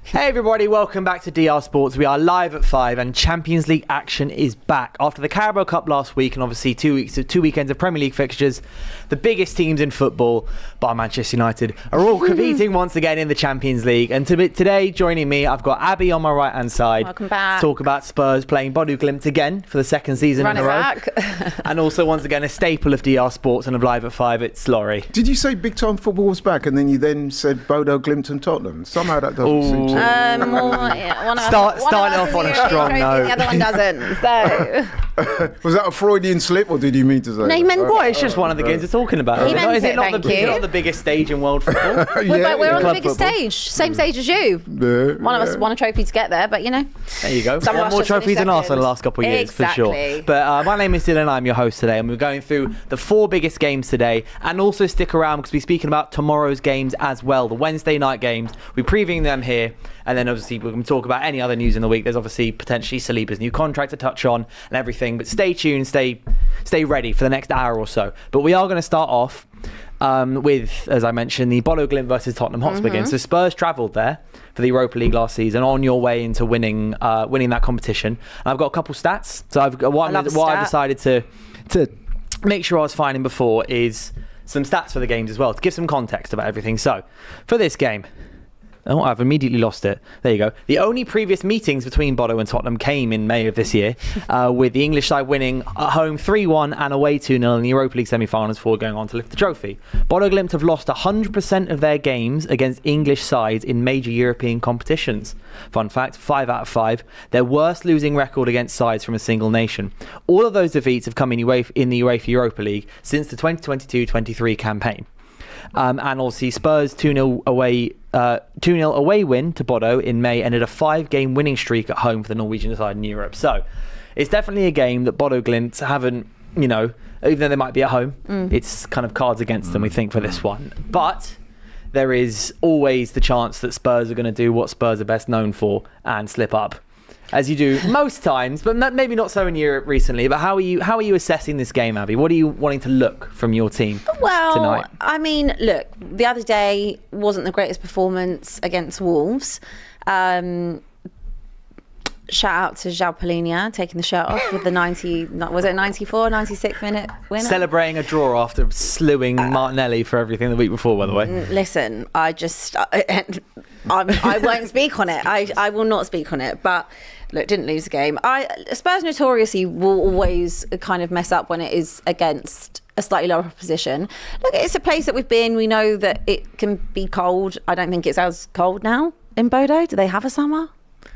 Hey everybody, welcome back to DR Sports. We are live at 5 and Champions League action is back. After the Carabao Cup last week and obviously 2 weekends of Premier League fixtures, the biggest teams in football, bar Manchester United, are all competing once again in the Champions League. And today, joining me, I've got Abby on my right-hand side. Welcome back. To talk about Spurs playing Bodø Glimt again for the second season in a row. Back. And also, once again, a staple of DR Sports and of Live at 5, it's Laurie. Did you say big time football was back and then you said Bodø, Glimt and Tottenham? Somehow that doesn't seem to... Starting off on a strong note. The other one doesn't. So. Was that a Freudian slip or did you mean to say? No, he meant Well, it's just one of the games we're talking about. He meant Is it not thank the, you. not the biggest stage in world football? We're on the Club biggest football. stage. Same stage as you. One of us won a trophy to get there, but you know. There you go. Some of One us more just trophies finished than us in second. the last couple of years, for sure. Exactly. But my name is Dylan, I'm your host today, and we're going through the 4 biggest games today, and also stick around because we're speaking about tomorrow's games as well, the Wednesday night games. We're previewing them here, and then obviously we're going to talk about any other news in the week. There's obviously potentially Saliba's new contract to touch on and everything, but stay tuned, stay ready for the next hour or so. But we are going to start off with, as I mentioned, the Bodø Glimt versus Tottenham Hotspur game. So Spurs travelled there for the Europa League last season, on your way into winning that competition. And I've got a couple stats. So I decided to make sure I was finding before is some stats for the games as well, to give some context about everything. So for this game, oh, I've immediately lost it. There you go. The only previous meetings between Bodø and Tottenham came in May of this year, with the English side winning at home 3-1 and away 2-0 in the Europa League semi-finals before going on to lift the trophy. Bodø Glimt have lost 100% of their games against English sides in major European competitions. Fun fact, 5 out of 5. Their worst losing record against sides from a single nation. All of those defeats have come in the UEFA Europa League since the 2022-23 campaign. And obviously Spurs 2-0 away win to Bodø in May ended a 5-game winning streak at home for the Norwegian side in Europe. So it's definitely a game that Bodø Glimt haven't, even though they might be at home, it's kind of cards against them, we think, for this one. But there is always the chance that Spurs are going to do what Spurs are best known for and slip up. As you do most times, but maybe not so in Europe recently. But how are you assessing this game, Abby? What are you wanting to look from your team tonight? I mean, look, the other day wasn't the greatest performance against Wolves. Shout out to João Palhinha taking the shirt off with the 96 minute winner. Celebrating a draw after slewing Martinelli for everything the week before, by the way. Listen, I won't speak on it. I will not speak on it. But look, didn't lose the game. Spurs notoriously will always kind of mess up when it is against a slightly lower position. Look, it's a place that we've been. We know that it can be cold. I don't think it's as cold now in Bodø. Do they have a summer?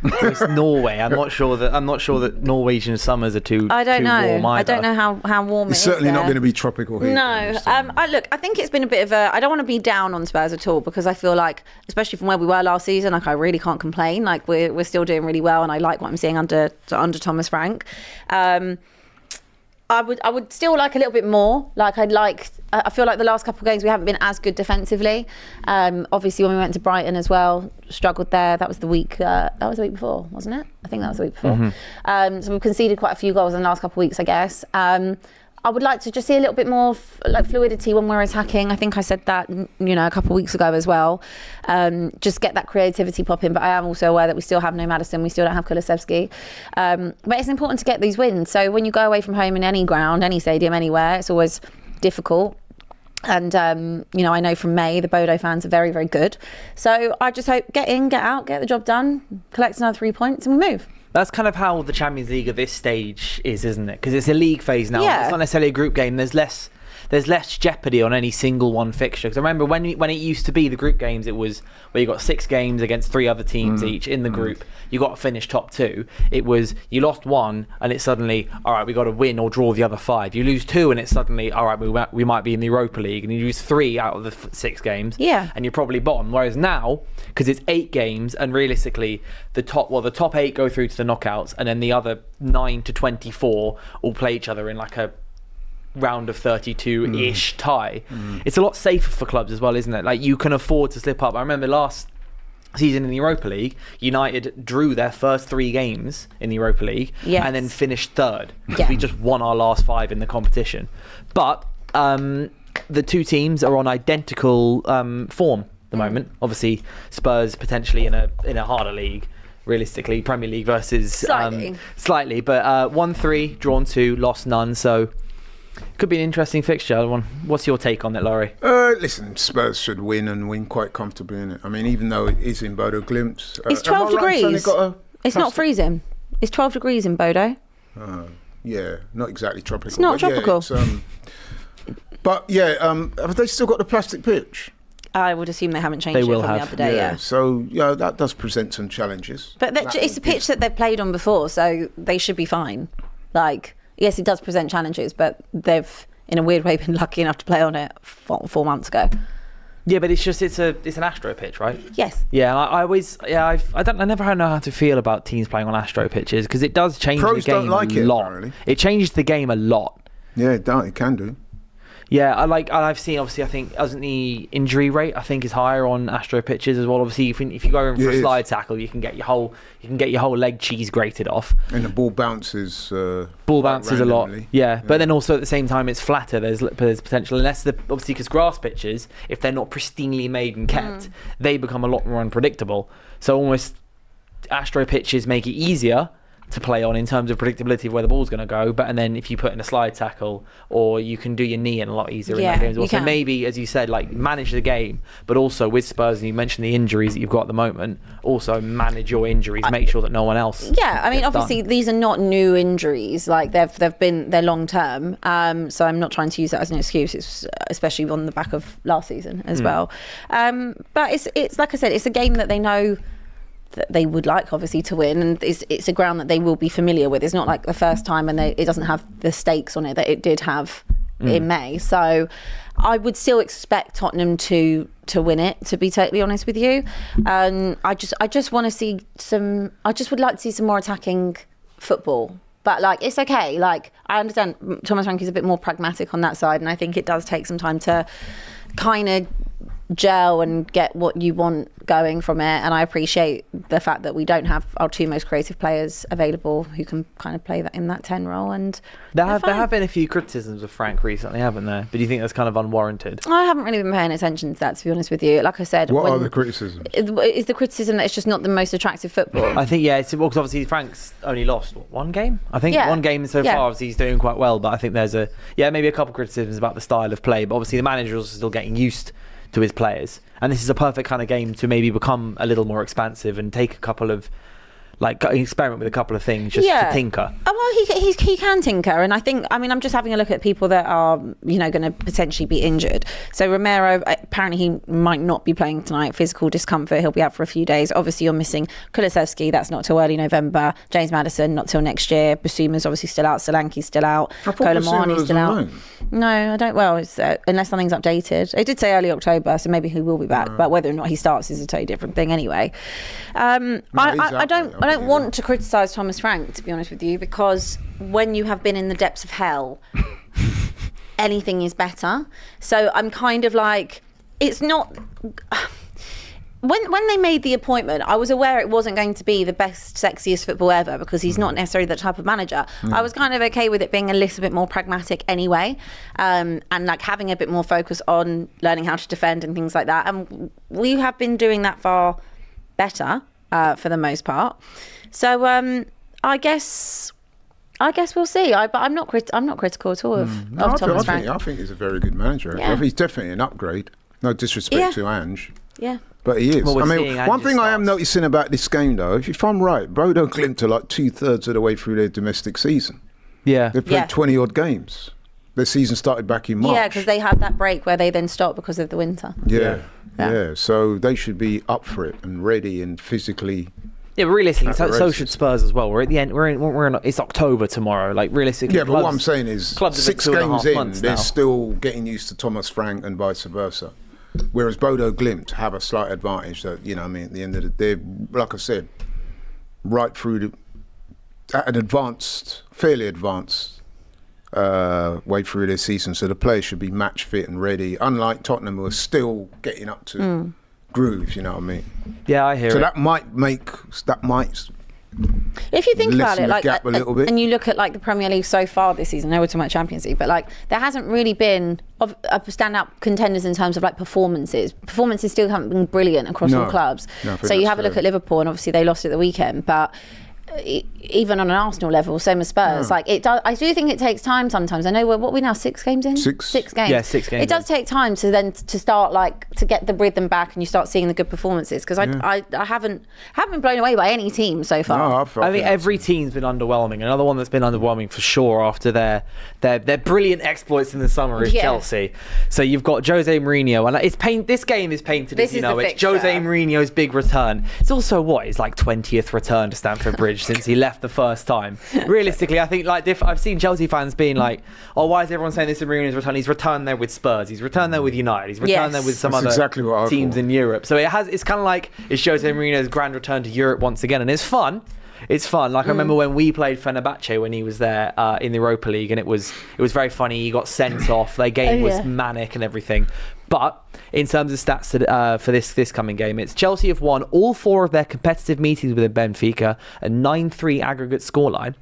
It's Norway. I'm not sure that Norwegian summers are too warm either. I don't know how warm it's it is. certainly not there. going to be tropical heat. No. I think it's been a bit of a... I don't want to be down on Spurs at all, because I feel like, especially from where we were last season, like I really can't complain. Like we're still doing really well, and I like what I'm seeing under Thomas Frank. I would still like a little bit more. I feel like the last couple of games we haven't been as good defensively. Obviously, when we went to Brighton as well, struggled there. That was the week. That was the week before, wasn't it? I think that was the week before. Mm-hmm. So we've conceded quite a few goals in the last couple of weeks, I guess. I would like to just see a little bit more fluidity when we're attacking. I think I said that, a couple of weeks ago as well. Just get that creativity popping. But I am also aware that we still have no Maddison. We still don't have Kulusevski. But it's important to get these wins. So when you go away from home in any ground, any stadium, anywhere, it's always difficult. And, I know from May, the Bodø fans are very, very good. So I just hope get in, get out, get the job done, collect another 3 points and we move. That's kind of how the Champions League at this stage is, isn't it? Because it's a league phase now. Yeah. It's not necessarily a group game. There's less jeopardy on any single one fixture. Because I remember when it used to be the group games, it was where you got 6 games against 3 other teams each in the group. You got to finish top 2. It was you lost 1 and it's suddenly, all right, we got to win or draw the other 5. You lose 2 and it's suddenly, all right, we might be in the Europa League, and you lose 3 out of the 6 games. Yeah. And you're probably bottom. Whereas now, because it's 8 games and realistically the top 8 go through to the knockouts, and then the other 9 to 24 all play each other in like a round of 32-ish tie. It's a lot safer for clubs as well, isn't it? Like, you can afford to slip up. I remember last season in the Europa League, United drew their first 3 games in the Europa League and then finished 3rd because we just won our last 5 in the competition. But the 2 teams are on identical form the moment. Obviously, Spurs potentially in a harder league, realistically, Premier League versus slightly, but 1-3, drawn 2, lost none. So could be an interesting fixture. What's your take on it, Laurie? Listen, Spurs should win and win quite comfortably in it. I mean, even though it is in Bodø Glimt, it's 12 degrees. It's not freezing. It's 12 degrees in Bodø. Yeah, not exactly tropical. It's not tropical. Have they still got the plastic pitch? I would assume they haven't changed it from the other day. Yeah. So that does present some challenges. But it's a pitch that they've played on before, so they should be fine. Like, yes, it does present challenges, but they've, in a weird way, been lucky enough to play on it 4 months ago. Yeah, but it's an Astro pitch, right? Yes. Yeah, I never know how to feel about teams playing on Astro pitches because it does change the game don't like a lot. Apparently. It changes the game a lot. Yeah, it can do. Yeah, I've seen, obviously, I think, isn't the injury rate, I think, is higher on Astro pitches as well. Obviously, if you go in for a slide tackle, you can get your whole leg cheese grated off. And the ball bounces. Bounces a lot. Yeah, but then also at the same time, it's flatter. There's potential, unless obviously because grass pitches, if they're not pristinely made and kept, they become a lot more unpredictable. So almost Astro pitches make it easier to play on in terms of predictability of where the ball's going to go, and then if you put in a slide tackle, or you can do your knee in a lot easier in that game as well. So maybe, as you said, like manage the game, but also with Spurs, and you mentioned the injuries that you've got at the moment, also manage your injuries, make sure that no one else. Yeah, I mean, obviously these are not new injuries; like they're long term. So I'm not trying to use that as an excuse. It's especially on the back of last season as well. But it's like I said, it's a game that they know that they would like, obviously, to win, and it's a ground that they will be familiar with. It's not like the first time, and it doesn't have the stakes on it that it did have in May. So I would still expect Tottenham to win it, to be totally honest with you. I just want to see I just would like to see some more attacking football. But like, it's okay. Like, I understand Thomas Frankie's a bit more pragmatic on that side, and I think it does take some time to kind of gel and get what you want going from it. And I appreciate the fact that we don't have our two most creative players available who can kind of play that in that 10 role. And there have been a few criticisms of Frank recently, haven't there? But do you think that's kind of unwarranted? I haven't really been paying attention to that, to be honest with you. Like I said, what are the criticisms? Is the criticism that it's just not the most attractive football? I think, it's because obviously Frank's only lost one game. I think one game so far. Obviously he's doing quite well, but I think there's maybe a couple of criticisms about the style of play. But obviously the manager is still getting used to his players, and this is a perfect kind of game to maybe become a little more expansive and take a couple of experiment with a couple of things just to tinker. Oh, well, he can tinker, and I'm just having a look at people that are going to potentially be injured. So Romero, apparently he might not be playing tonight, physical discomfort, he'll be out for a few days. Obviously you're missing Kulusevski, that's not till early November. James Maddison, not till next year. Basuma's obviously still out. Solanke's still out. Colomani's still out. No, I don't. Well, it's, unless something's updated. It did say early October, so maybe he will be back. But whether or not he starts is a totally different thing anyway. I don't want to criticise Thomas Frank, to be honest with you, because when you have been in the depths of hell, anything is better. So I'm kind of like, it's not. When they made the appointment, I was aware it wasn't going to be the best, sexiest football ever, because he's not necessarily that type of manager. I was kind of okay with it being a little bit more pragmatic anyway, and like having a bit more focus on learning how to defend and things like that. And we have been doing that far better for the most part. So I guess we'll see. But I'm not critical at all of Thomas Frank. I think he's a very good manager. Yeah. He's definitely an upgrade. No disrespect to Ange. Yeah. But he is. Well, one thing I am noticing about this game, though, if I'm right, Bodø Glimt are like 2/3 of the way through their domestic season. Yeah. They've played 20-odd games. Their season started back in March. Yeah, because they had that break where they then stopped because of the winter. Yeah. So they should be up for it and ready and physically. Yeah, but realistically, so should Spurs as well. We're at the end. It's October tomorrow. Like realistically, but what I'm saying is, 6 games in, they're still getting used to Thomas Frank and vice versa. Whereas Bodø Glimt have a slight advantage that, at the end of the day, like I said, right through at an fairly advanced way through their season. So the players should be match fit and ready. Unlike Tottenham, who are still getting up to groove, you know what I mean? Yeah, I hear it. So that might If you think about it, lessen the gap a little bit. And you look at like the Premier League so far this season, I know we're talking about Champions League, but like there hasn't really been a standout contenders in terms of like performances. Performances still haven't been brilliant across all clubs. So you have a look at Liverpool, and obviously they lost at the weekend, but even on an Arsenal level, same as Spurs, like it does. I do think it takes time sometimes. I know what we now 6 games in. 6 games. Yeah, 6 games. It does take time to start like to get the rhythm back, and you start seeing the good performances. Because I haven't been blown away by any team so far. No, I think every team's been underwhelming. Another one that's been underwhelming for sure after their brilliant exploits in the summer is Chelsea. So you've got Jose Mourinho, and this game is painted as, you know, it's Jose Mourinho's big return. It's also his like 20th return to Stamford Bridge since he left the first time. Realistically, I think like I've seen Chelsea fans being like, "Oh, why is everyone saying this is Mourinho's return? He's returned there with Spurs. He's returned there with United. He's returned there with some other teams in Europe." So it's kind of like it's Jose Mourinho's grand return to Europe once again, and it's fun. It's fun. Like I remember when we played Fenerbahce when he was there in the Europa League, and it was very funny. He got sent off. Their game was manic and everything. But in terms of stats for this coming game, it's Chelsea have won all 4 of their competitive meetings with Benfica, a 9-3 aggregate scoreline,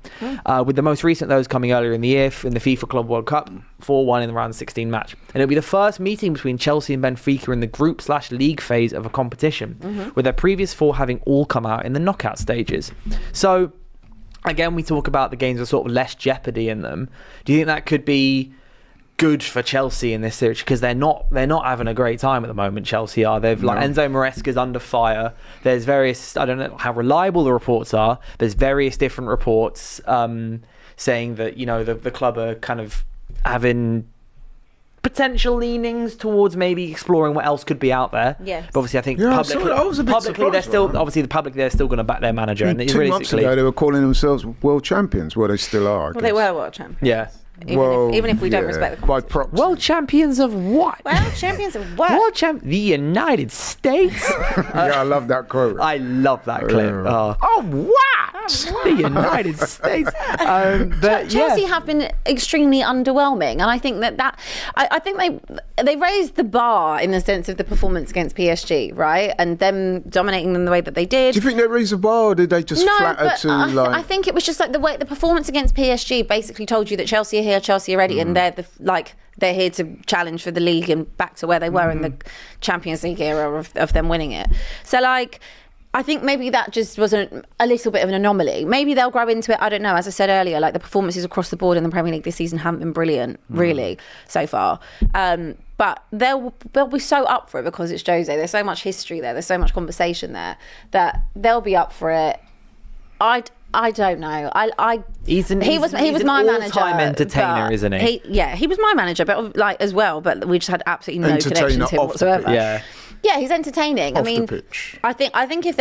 with the most recent those coming earlier in the year in the FIFA Club World Cup, 4-1 in the round 16 match. And it'll be the first meeting between Chelsea and Benfica in the group/league phase of a competition, with their previous 4 having all come out in the knockout stages. So, again, we talk about the games with sort of less jeopardy in them. Do you think that could be good for Chelsea in this series, because they're not having a great time at the moment? Chelsea are. They've like Enzo Maresca's under fire. There's various, I don't know how reliable the reports are. There's various different reports saying that, you know, the club are kind of having potential leanings towards maybe exploring what else could be out there. Yeah. But obviously, I think publicly they're still going to back their manager. And 2 months ago they were calling themselves world champions. Well, they still are. Well, they were world champions. Yeah. Even if we don't respect the competition. World champions of what? World champions of what? The United States. I love that quote. I love that clip. What? The United States. But Chelsea have been extremely underwhelming, and I think that I think they raised the bar in the sense of the performance against PSG, right, and them dominating them the way that they did. Do you think they raised the bar, or did they just flatter to I think it was just like the performance against PSG basically told you that Chelsea are here, Chelsea are ready, and they're here to challenge for the league and back to where they were in the Champions League era of them winning it. So like, I think maybe that just was a little bit of an anomaly. Maybe they'll grow into it. I don't know. As I said earlier, like the performances across the board in the Premier League this season haven't been brilliant, really, so far. But they'll be so up for it because it's Jose. There's so much history there. There's so much conversation there that they'll be up for it. I don't know. He was my manager. All-time entertainer, isn't he? He was my manager, but like as well. But we just had absolutely no connection to him whatsoever. Yeah, he's entertaining. Off the pitch. I think if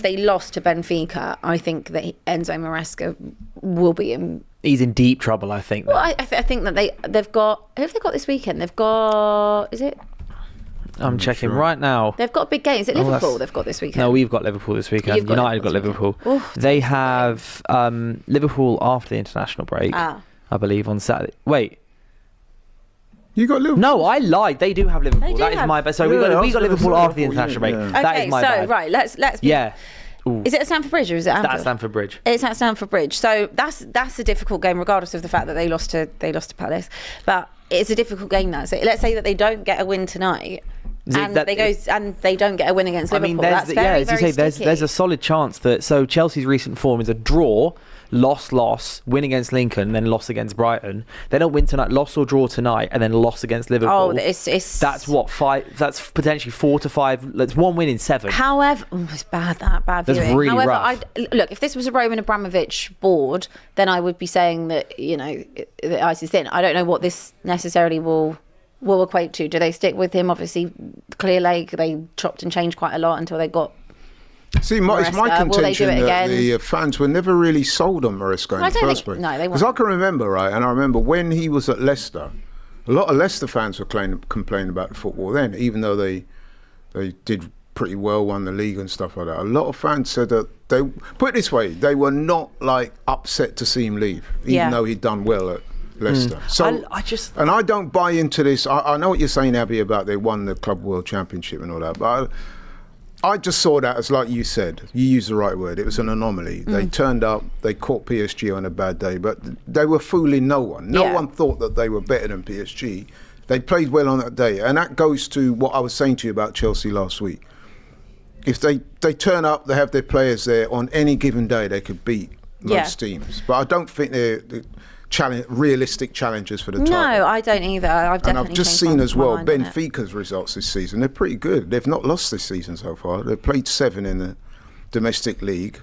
they lost to Benfica, I think that Enzo Maresca will be in. He's in deep trouble, I think. Well, I think that they've got. Who have they got this weekend? They've got. Is it? I'm checking right now. They've got big games. Is it Liverpool they've got this weekend? No, we've got Liverpool this weekend. United got Liverpool. Oof, they have Liverpool after the international break, I believe, on Saturday. Wait. You got Liverpool? No, I lied. They do have Liverpool. That is my bad. So we got Liverpool after the international break. That is my bad. Right, let's be, Ooh. Is it at Stamford Bridge or is it Anfield? It's at Stamford Bridge. It's at Stamford Bridge. So that's a difficult game, regardless of the fact that they lost to Palace. But it's a difficult game now. So let's say that they don't get a win tonight. And they don't get a win against Liverpool. That's very there's a solid chance that Chelsea's recent form is a draw, loss, win against Lincoln, then loss against Brighton. They don't win tonight, loss or draw tonight, and then loss against Liverpool. Oh, that's what 5. That's potentially 4 to 5. That's 1 win in 7. However, it's bad viewing. That's really rough. Look, if this was a Roman Abramovich board, then I would be saying that the ice is thin. I don't know what this necessarily will equate to. Do they stick with him? Obviously, Clear Lake, they chopped and changed quite a lot until they got. See, it's my contention that the fans were never really sold on Maresca in the first place. No, they weren't. Because I can remember, right, and I remember when he was at Leicester, a lot of Leicester fans were complaining about the football then, even though they did pretty well, won the league and stuff like that. A lot of fans said that they, put it this way, they were not like upset to see him leave, even though he'd done well at Leicester. So and I don't buy into this. I know what you're saying, Abby, about they won the Club World Championship and all that, but I just saw that as, like you said, you used the right word. It was an anomaly. They turned up, they caught PSG on a bad day, but they were fooling no one. No one thought that they were better than PSG. They played well on that day. And that goes to what I was saying to you about Chelsea last week. If they turn up, they have their players there, on any given day, they could beat most teams. But I don't think they're realistic challenges for the title. No, I don't either. I've just seen as well Benfica's results this season. They're pretty good. They've not lost this season so far. They've played 7 in the domestic league.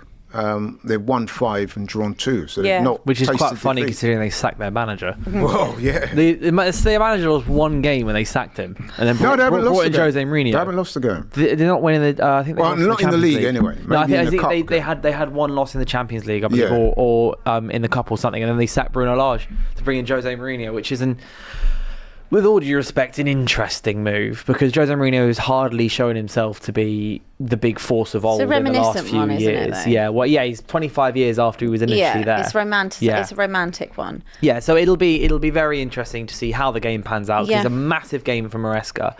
They've won 5 and drawn 2, so they've not. Which is tasted quite funny defeat. considering they sacked their manager. Well, yeah. The manager lost one game when they sacked him, and then brought in Jose Mourinho. They haven't lost the game. They're not winning the. I think they lost not the in the Champions league anyway. No, Maybe I think they had one loss in the Champions League, I believe, or in the cup or something, and then they sacked Bruno Lage to bring in Jose Mourinho, which isn't. With all due respect, an interesting move, because Jose Mourinho has hardly shown himself to be the big force of old in the last few years. He's 25 years after he was initially there. It's romantic. Yeah. It's a romantic one. Yeah, so it'll be very interesting to see how the game pans out. It's a massive game for Maresca,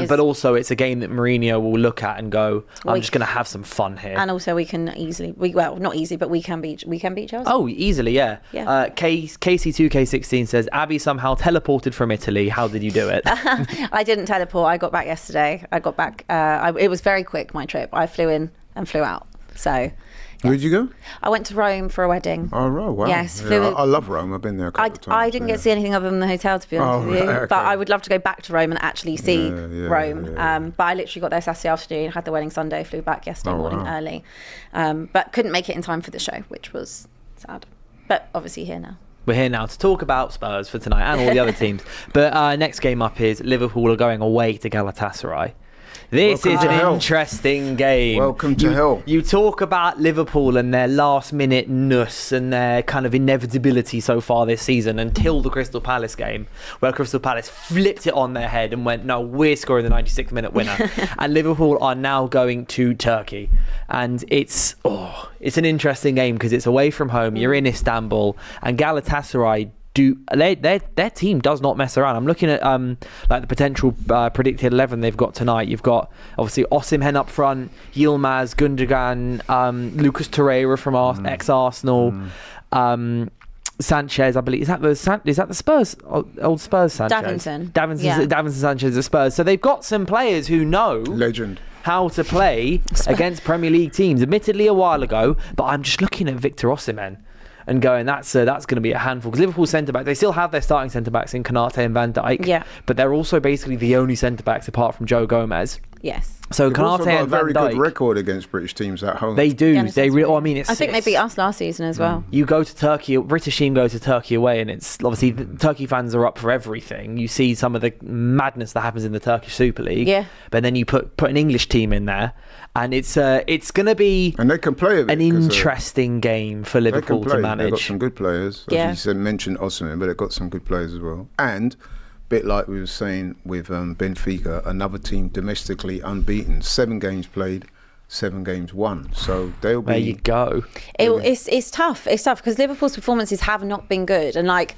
but also it's a game that Mourinho will look at and go, I'm just going to have some fun here. And also we can not easy, but we can beat Chelsea. Oh, easily, yeah. KC2K16 says, Abby somehow teleported from Italy. How did you do it? I didn't teleport. I got back yesterday. It was very quick, my trip. I flew in and flew out. So, where did you go? I went to Rome for a wedding. Oh, Rome, wow. Yes. I love Rome. I've been there a couple of times. I didn't get to see anything other than the hotel, to be honest with you. Okay. But I would love to go back to Rome and actually see Rome. But I literally got there Saturday afternoon, had the wedding Sunday, flew back yesterday morning early. But couldn't make it in time for the show, which was sad. But obviously here now. We're here now to talk about Spurs for tonight and all the other teams. But next game up is Liverpool are going away to Galatasaray. This is an interesting game. Welcome to hell. You talk about Liverpool and their last-minute-ness and their kind of inevitability so far this season until the Crystal Palace game, where Crystal Palace flipped it on their head and went, no, we're scoring the 96th-minute winner. And Liverpool are now going to Turkey. And it's an interesting game because it's away from home. You're in Istanbul. And Galatasaray their team does not mess around. I'm looking at like the potential predicted 11 they've got tonight. You've got obviously Osimhen up front, Yilmaz, Gundogan, Lucas Torreira from ex-Arsenal, Sanchez, I believe. Is that the Spurs? Old Spurs Sanchez? Davinson Sanchez of Spurs. So they've got some players who know legend how to play against Premier League teams. Admittedly a while ago, but I'm just looking at Victor Osimhen and going, that's going to be a handful. Because Liverpool centre-back, they still have their starting centre-backs in Konate and Van Dijk, but they're also basically the only centre-backs apart from Joe Gomez. Yes. So They've Konate also got and Van a very Dijk, good record against British teams at home. They do. I think they beat us last season as well. You go to Turkey, British team go to Turkey away, and it's obviously Turkey fans are up for everything. You see some of the madness that happens in the Turkish Super League, but then you put an English team in there, and it's going to be and they can play an interesting game for Liverpool to manage. They've got some good players. As you mentioned Osimhen, but they've got some good players as well. And bit like we were saying with Benfica, another team domestically unbeaten, 7 games played, 7 games won. So they'll be. There you go. It's tough. It's tough because Liverpool's performances have not been good, and like,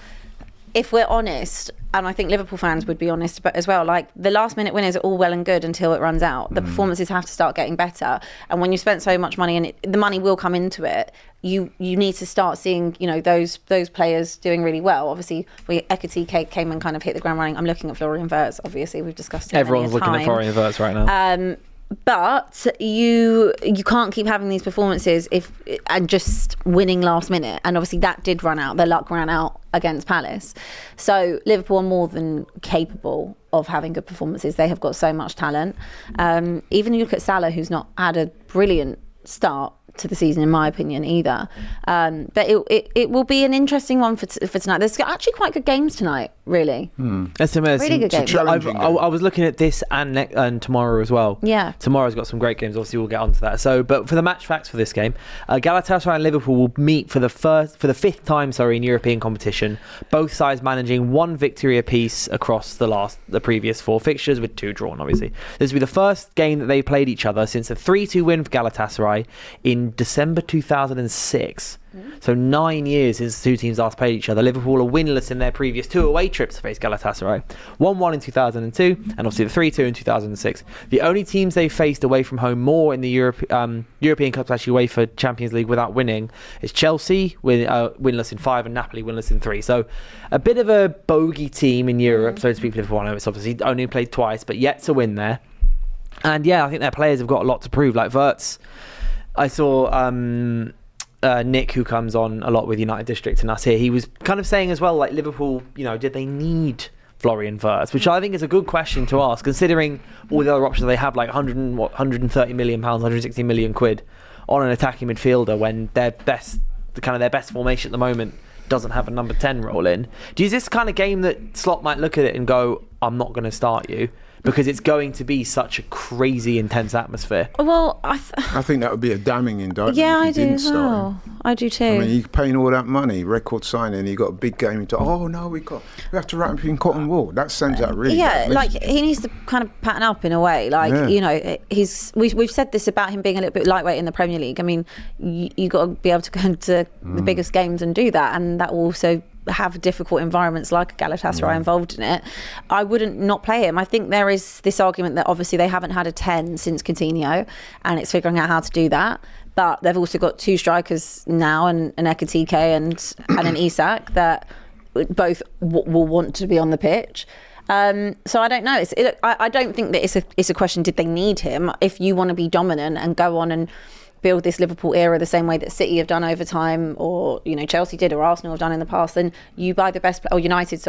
if we're honest, and I think Liverpool fans would be honest, but as well, like the last-minute winners are all well and good until it runs out. The performances have to start getting better, and when you spent so much money, and the money will come into it, you need to start seeing those players doing really well. Obviously, Ekitike came and kind of hit the ground running. I'm looking at Florian Wirtz. Obviously, we've discussed it. Everyone's looking at Florian Wirtz right now. But you can't keep having these performances and just winning last minute. And obviously that did run out. Their luck ran out against Palace. So Liverpool are more than capable of having good performances. They have got so much talent. Even you look at Salah, who's not had a brilliant start to the season in my opinion either, but it will be an interesting one for tonight. There's actually quite good games tonight, really. That's amazing. Really good games. I was looking at this and tomorrow as well. Yeah, tomorrow's got some great games. Obviously we'll get onto that. So but for the match facts for this game, Galatasaray and Liverpool will meet for the 5th time in European competition, both sides managing 1 victory apiece across the previous 4 fixtures, with 2 drawn obviously. This will be the first game that they played each other since a 3-2 win for Galatasaray in December 2006. So 9 years since the two teams last played each other. Liverpool are winless in their previous 2 away trips to face Galatasaray. 1-1 in 2002 and obviously the 3-2 in 2006. The only teams they faced away from home more in the European Cups, actually UEFA Champions League, without winning is Chelsea, winless in 5, and Napoli winless in 3. So a bit of a bogey team in Europe, so to speak. Liverpool, I know it's obviously only played twice, but yet to win there. And yeah, I think their players have got a lot to prove. Like Wirtz, I saw Nick, who comes on a lot with United District and us here, he was kind of saying as well, like Liverpool, did they need Florian Wirtz? Which I think is a good question to ask, considering all the other options they have, like 130 million pounds, 160 million quid on an attacking midfielder, when their best formation at the moment doesn't have a number 10 role in. Is this kind of game that Slot might look at it and go, I'm not going to start you? Because it's going to be such a crazy, intense atmosphere. Well, I think that would be a damning indictment. Yeah, if I you do didn't as start well. him. I do too. I mean, you're paying all that money, record signing, you got a big game into. Oh no, we have to wrap him in cotton wool. That sends out really. Yeah, bad like message. he needs to kind of pattern up in a way. Like we've said this about him being a little bit lightweight in the Premier League. I mean, you got to be able to go into the biggest games and do that, and that will also have difficult environments like Galatasaray involved in it. I wouldn't not play him. I think there is this argument that obviously they haven't had a 10 since Coutinho, and it's figuring out how to do that. But they've also got 2 strikers now, an Ekitike and an Isak, that both will want to be on the pitch. So I don't know. I don't think that it's a question, did they need him? If you want to be dominant and go on and build this Liverpool era the same way that City have done over time, or Chelsea did, or Arsenal have done in the past, then you buy the best, or United,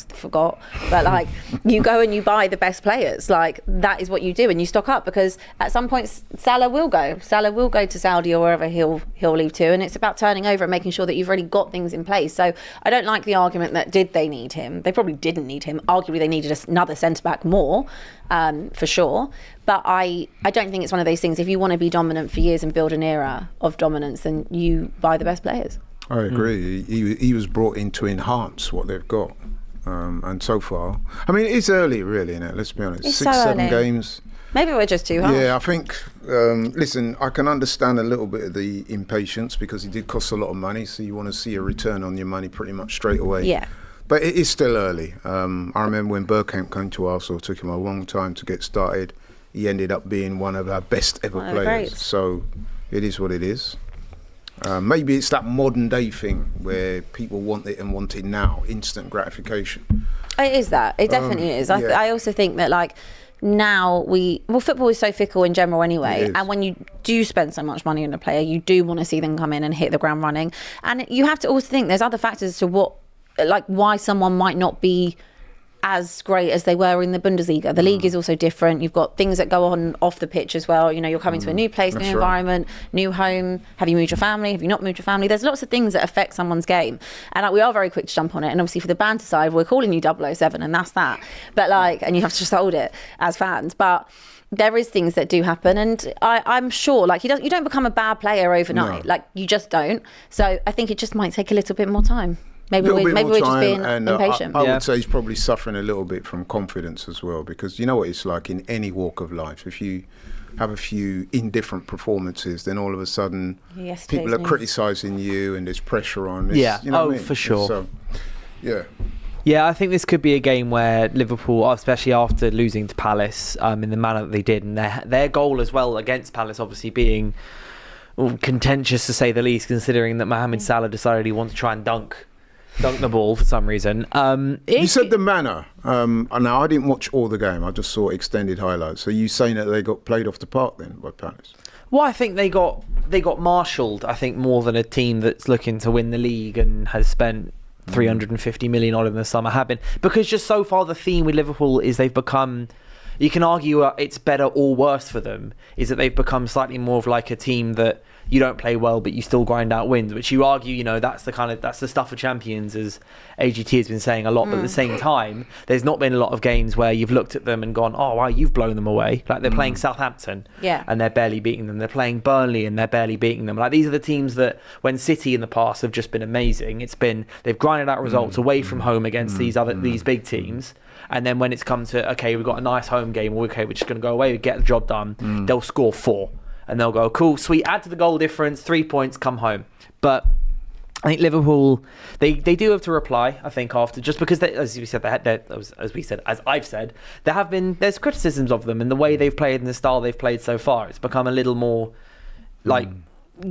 forgot, but like you go and you buy the best players. Like that is what you do, and you stock up, because at some point Salah will go to Saudi or wherever he'll leave to, and it's about turning over and making sure that you've already got things in place. So I don't like the argument that did they need him. They probably didn't need him. Arguably they needed another centre back more, for sure. But I don't think it's one of those things, if you want to be dominant for years and build an era of dominance, then you buy the best players. I agree. He was brought in to enhance what they've got. And so far, I mean, it's early really, isn't it? Let's be honest. It's 6-7 games. Maybe we're just too hard. Yeah, I think, listen, I can understand a little bit of the impatience, because it did cost a lot of money, so you want to see a return on your money pretty much straight away. Yeah. But it is still early. I remember when Bergkamp came to Arsenal, it took him a long time to get started. He ended up being one of our best ever players. So it is what it is. Maybe it's that modern day thing where people want it and want it now, instant gratification. It is that. It definitely is. I also think that now football is so fickle in general anyway, and when you do spend so much money on a player, you do want to see them come in and hit the ground running. And you have to also think there's other factors to why someone might not be as great as they were in the Bundesliga. The league is also different. You've got things that go on off the pitch as well. You're coming to a new place, new environment, new home. Have you moved your family? Have you not moved your family? There's lots of things that affect someone's game. And we are very quick to jump on it. And obviously for the banter side, we're calling you 007, and that's that. But and you have to just hold it as fans. But there is things that do happen, and I'm sure you don't become a bad player overnight. No. You just don't. So I think it just might take a little bit more time. Maybe we're just being impatient. I would say he's probably suffering a little bit from confidence as well, because you know what it's like in any walk of life. If you have a few indifferent performances, then all of a sudden people are criticising you and there's pressure on. For sure. So, yeah. Yeah, I think this could be a game where Liverpool, especially after losing to Palace in the manner that they did, and their goal as well against Palace obviously being contentious to say the least, considering that Mohamed Salah decided he wanted to try and dunk the ball for some reason. You said the manner. Now I didn't watch all the game. I just saw extended highlights. So you saying that they got played off the park then by Palace? Well, I think they got marshalled. I think more than a team that's looking to win the league and has spent 350 million on in the summer have been. Because just so far the theme with Liverpool is they've become. You can argue it's better or worse for them. Is that they've become slightly more of like a team that you don't play well, but you still grind out wins, which you argue, that's the stuff of champions, as AGT has been saying a lot. But at the same time, there's not been a lot of games where you've looked at them and gone, oh, wow, you've blown them away. Like they're playing Southampton and they're barely beating them. They're playing Burnley and they're barely beating them. Like these are the teams that when City in the past have just been amazing, they've grinded out results away from home against these big teams. And then when it's come to, okay, we've got a nice home game, okay, we're just going to go away and get the job done, they'll score 4. and they'll go, cool, sweet, add to the goal difference, 3 points, come home. But I think Liverpool, they do have to reply, I think, after, just because, as I've said, there's criticisms of them and the way they've played and the style they've played so far. It's become a little more,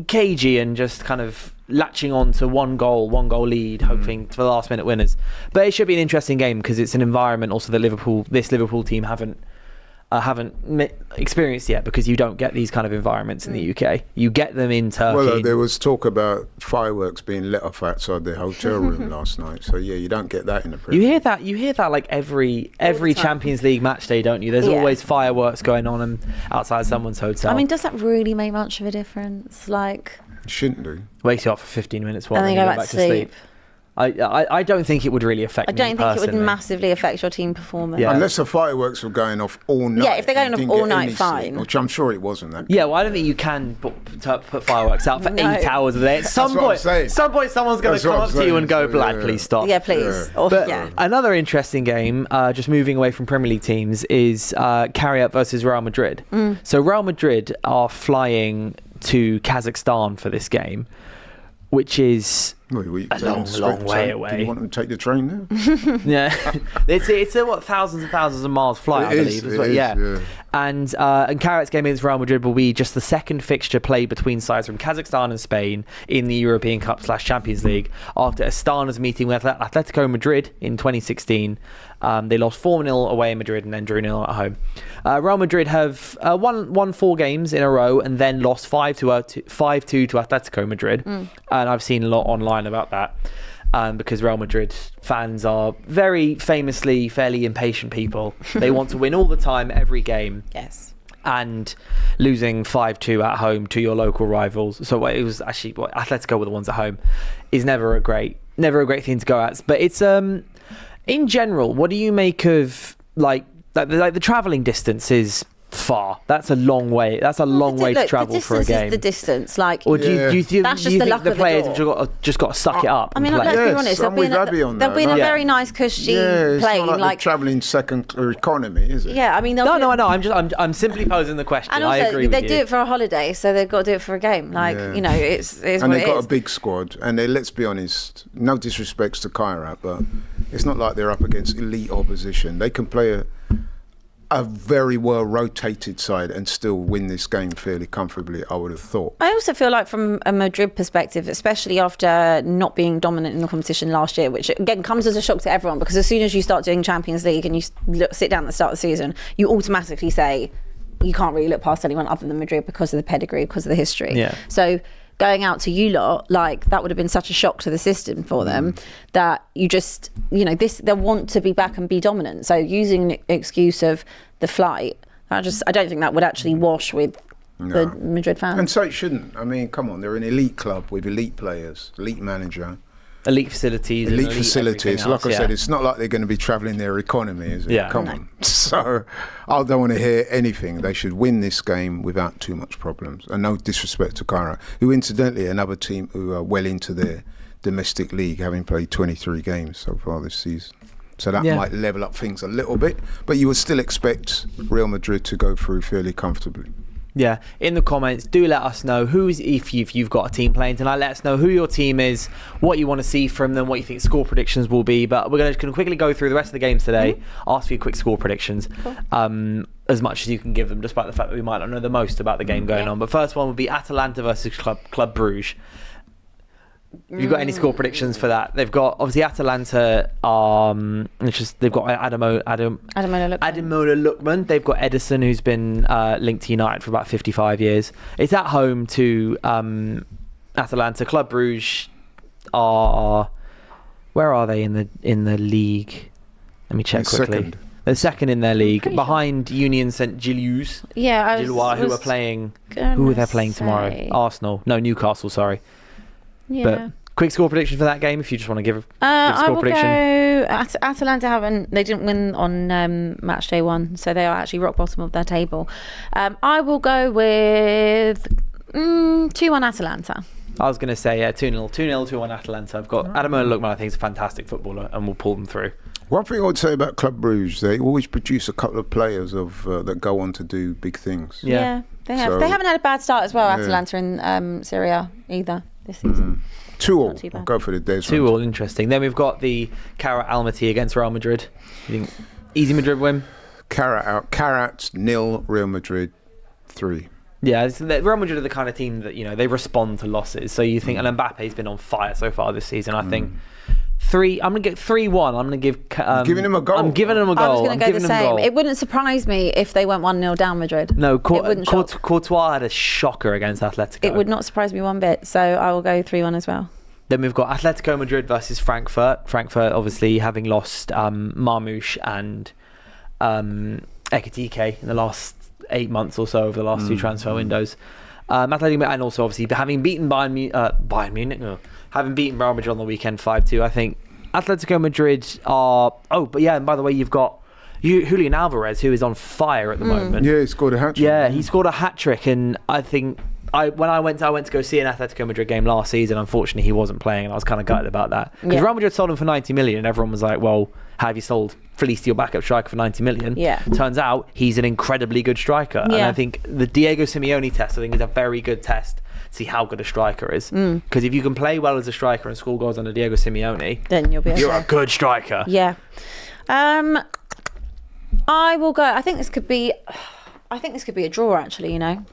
cagey and just kind of latching on to one goal lead, hoping for the last minute winners. But it should be an interesting game because it's an environment also that this Liverpool team haven't experienced yet, because you don't get these kind of environments in the UK. You get them in Turkey. Well, there was talk about fireworks being let off outside the hotel room last night. So yeah, you don't get that in the Premier. You hear that like every Champions League match day, don't you? There's always fireworks going on outside someone's hotel. I mean, does that really make much of a difference? Like, it shouldn't do. Wakes you up for 15 minutes and then you go back to sleep. I don't think it would really affect me. I don't think it would massively affect your team performance. Yeah. Unless the fireworks were going off all night. Yeah, if they're going off all night, fine. Which I'm sure it wasn't that. Yeah, well, I don't think you can put fireworks out for 8 hours a day. At some point, someone's going to come up to you and go, "Lad, please stop." Yeah, please. Yeah. Another interesting game, just moving away from Premier League teams, is Kairat versus Real Madrid. So Real Madrid are flying to Kazakhstan for this game, which is a long way away. Do you want them to take the train there? Yeah, it's a thousands and thousands of miles flight, I believe. And Kairat's game against Real Madrid will be just the second fixture played between sides from Kazakhstan and Spain in the European Cup / Champions League after Astana's meeting with Atletico Madrid in 2016. They lost 4-0 away in Madrid and then drew 0 at home. Real Madrid have won 4 games in a row and then lost 5-2 to Atletico Madrid. And I've seen a lot online about that, because Real Madrid fans are very famously fairly impatient people. They want to win all the time, every game. Yes. And losing 5-2 at home to your local rivals. So it was actually Atletico were the ones at home. Is never a great thing to go at. But it's in general, what do you make of like the travelling distance is far. That's a long way. That's a long way to travel for a game. Is the distance, like, or do you think the players have just got to suck it up? I mean, let's be honest. They'll be in a very nice cushy plane, it's not like travelling second economy, is it? Yeah, I mean, no. I'm simply posing the question. And also, I agree with you. They do it for a holiday, so they've got to do it for a game. Like, you know, it's and they've got a big squad. And let's be honest, no disrespects to Kairat, but it's not like they're up against elite opposition. They can play a very well rotated side and still win this game fairly comfortably, I would have thought. I also feel like from a Madrid perspective, especially after not being dominant in the competition last year, which again comes as a shock to everyone, because as soon as you start doing Champions League and you sit down at the start of the season, you automatically say you can't really look past anyone other than Madrid because of the pedigree, because of the history. Yeah. So going out to you lot, like, that would have been such a shock to the system for them that you just, you know, they want to be back and be dominant. So using an excuse of the flight, I don't think that would actually wash with the Madrid fans. And so it shouldn't. I mean, come on, they're an elite club with elite players, elite manager. Elite facilities. Like I said, it's not like they're going to be travelling their economy, is it? Yeah. Come on. So I don't want to hear anything. They should win this game without too much problems. And no disrespect to Kairat, who incidentally another team who are well into their domestic league, having played 23 games so far this season. So that might level up things a little bit. But you would still expect Real Madrid to go through fairly comfortably. Yeah, in the comments, do let us know if you've got a team playing tonight. Let us know who your team is, what you want to see from them, what you think score predictions will be. But we're going to quickly go through the rest of the games today, ask for your quick score predictions, as much as you can give them, despite the fact that we might not know the most about the game going on. But first one will be Atalanta versus Club Bruges. Have you got any score predictions for that? They've got, obviously, Atalanta, they've got Ademola Lookman. They've got Edison, who's been linked to United for about 55 years. It's at home to Atalanta. Club Bruges where are they in the league? Let me check quickly. Second. They're second in their league, behind Union Saint-Gilloise. Yeah, Gilloise, who are playing. Who are they playing tomorrow? Arsenal. No, Newcastle. Sorry. Yeah. But quick score prediction for that game, if you just want to give a score prediction. Atalanta they didn't win on match day 1, so they are actually rock bottom of their table. I will go with 2-1 Atalanta. I was going to say 2-0, 2-1 Atalanta. I've got Ademola Lookman. I think is a fantastic footballer, and we'll pull them through. One thing I would say about Club Bruges, they always produce a couple of players that go on to do big things. Yeah. They have. They haven't had a bad start as well, Atalanta in Serie A either this season. 2-2. I'll go for the days. 2-2, interesting. Then we've got the Kairat Almaty against Real Madrid. You think easy Madrid win? Kairat out. Kairat 0, Real Madrid 3. Yeah, Real Madrid are the kind of team that, you know, they respond to losses. So you think, and Mbappe's been on fire so far this season. I think I'm going to get 3-1. I'm going to give... giving him a goal. I'm giving him a goal. I was going to go the same. It wouldn't surprise me if they went 1-0 down Madrid. No, Courtois had a shocker against Atletico. It would not surprise me one bit. So I will go 3-1 as well. Then we've got Atletico Madrid versus Frankfurt. Frankfurt obviously having lost Marmoush and Ekitike in the last 8 months or so over the last 2 transfer windows. Atletico, and also obviously having beaten Bayern Munich, having beaten Real Madrid on the weekend 5-2. I think Atletico Madrid are... Oh, but yeah, and by the way, you've got Julian Alvarez, who is on fire at the moment. Yeah, he scored a hat-trick. Yeah, he scored a hat-trick, and I think... When I went to go see an Atletico Madrid game last season, unfortunately he wasn't playing, and I was kind of gutted about that. Because Real Madrid sold him for 90 million, and everyone was like, well, how have you fleeced your backup striker for 90 million? Yeah. Turns out he's an incredibly good striker. And I think the Diego Simeone test, I think, is a very good test to see how good a striker is. Because if you can play well as a striker and score goals under Diego Simeone, then you'll be you're a good striker. Yeah. I will go. I think this could be a draw, actually, you know.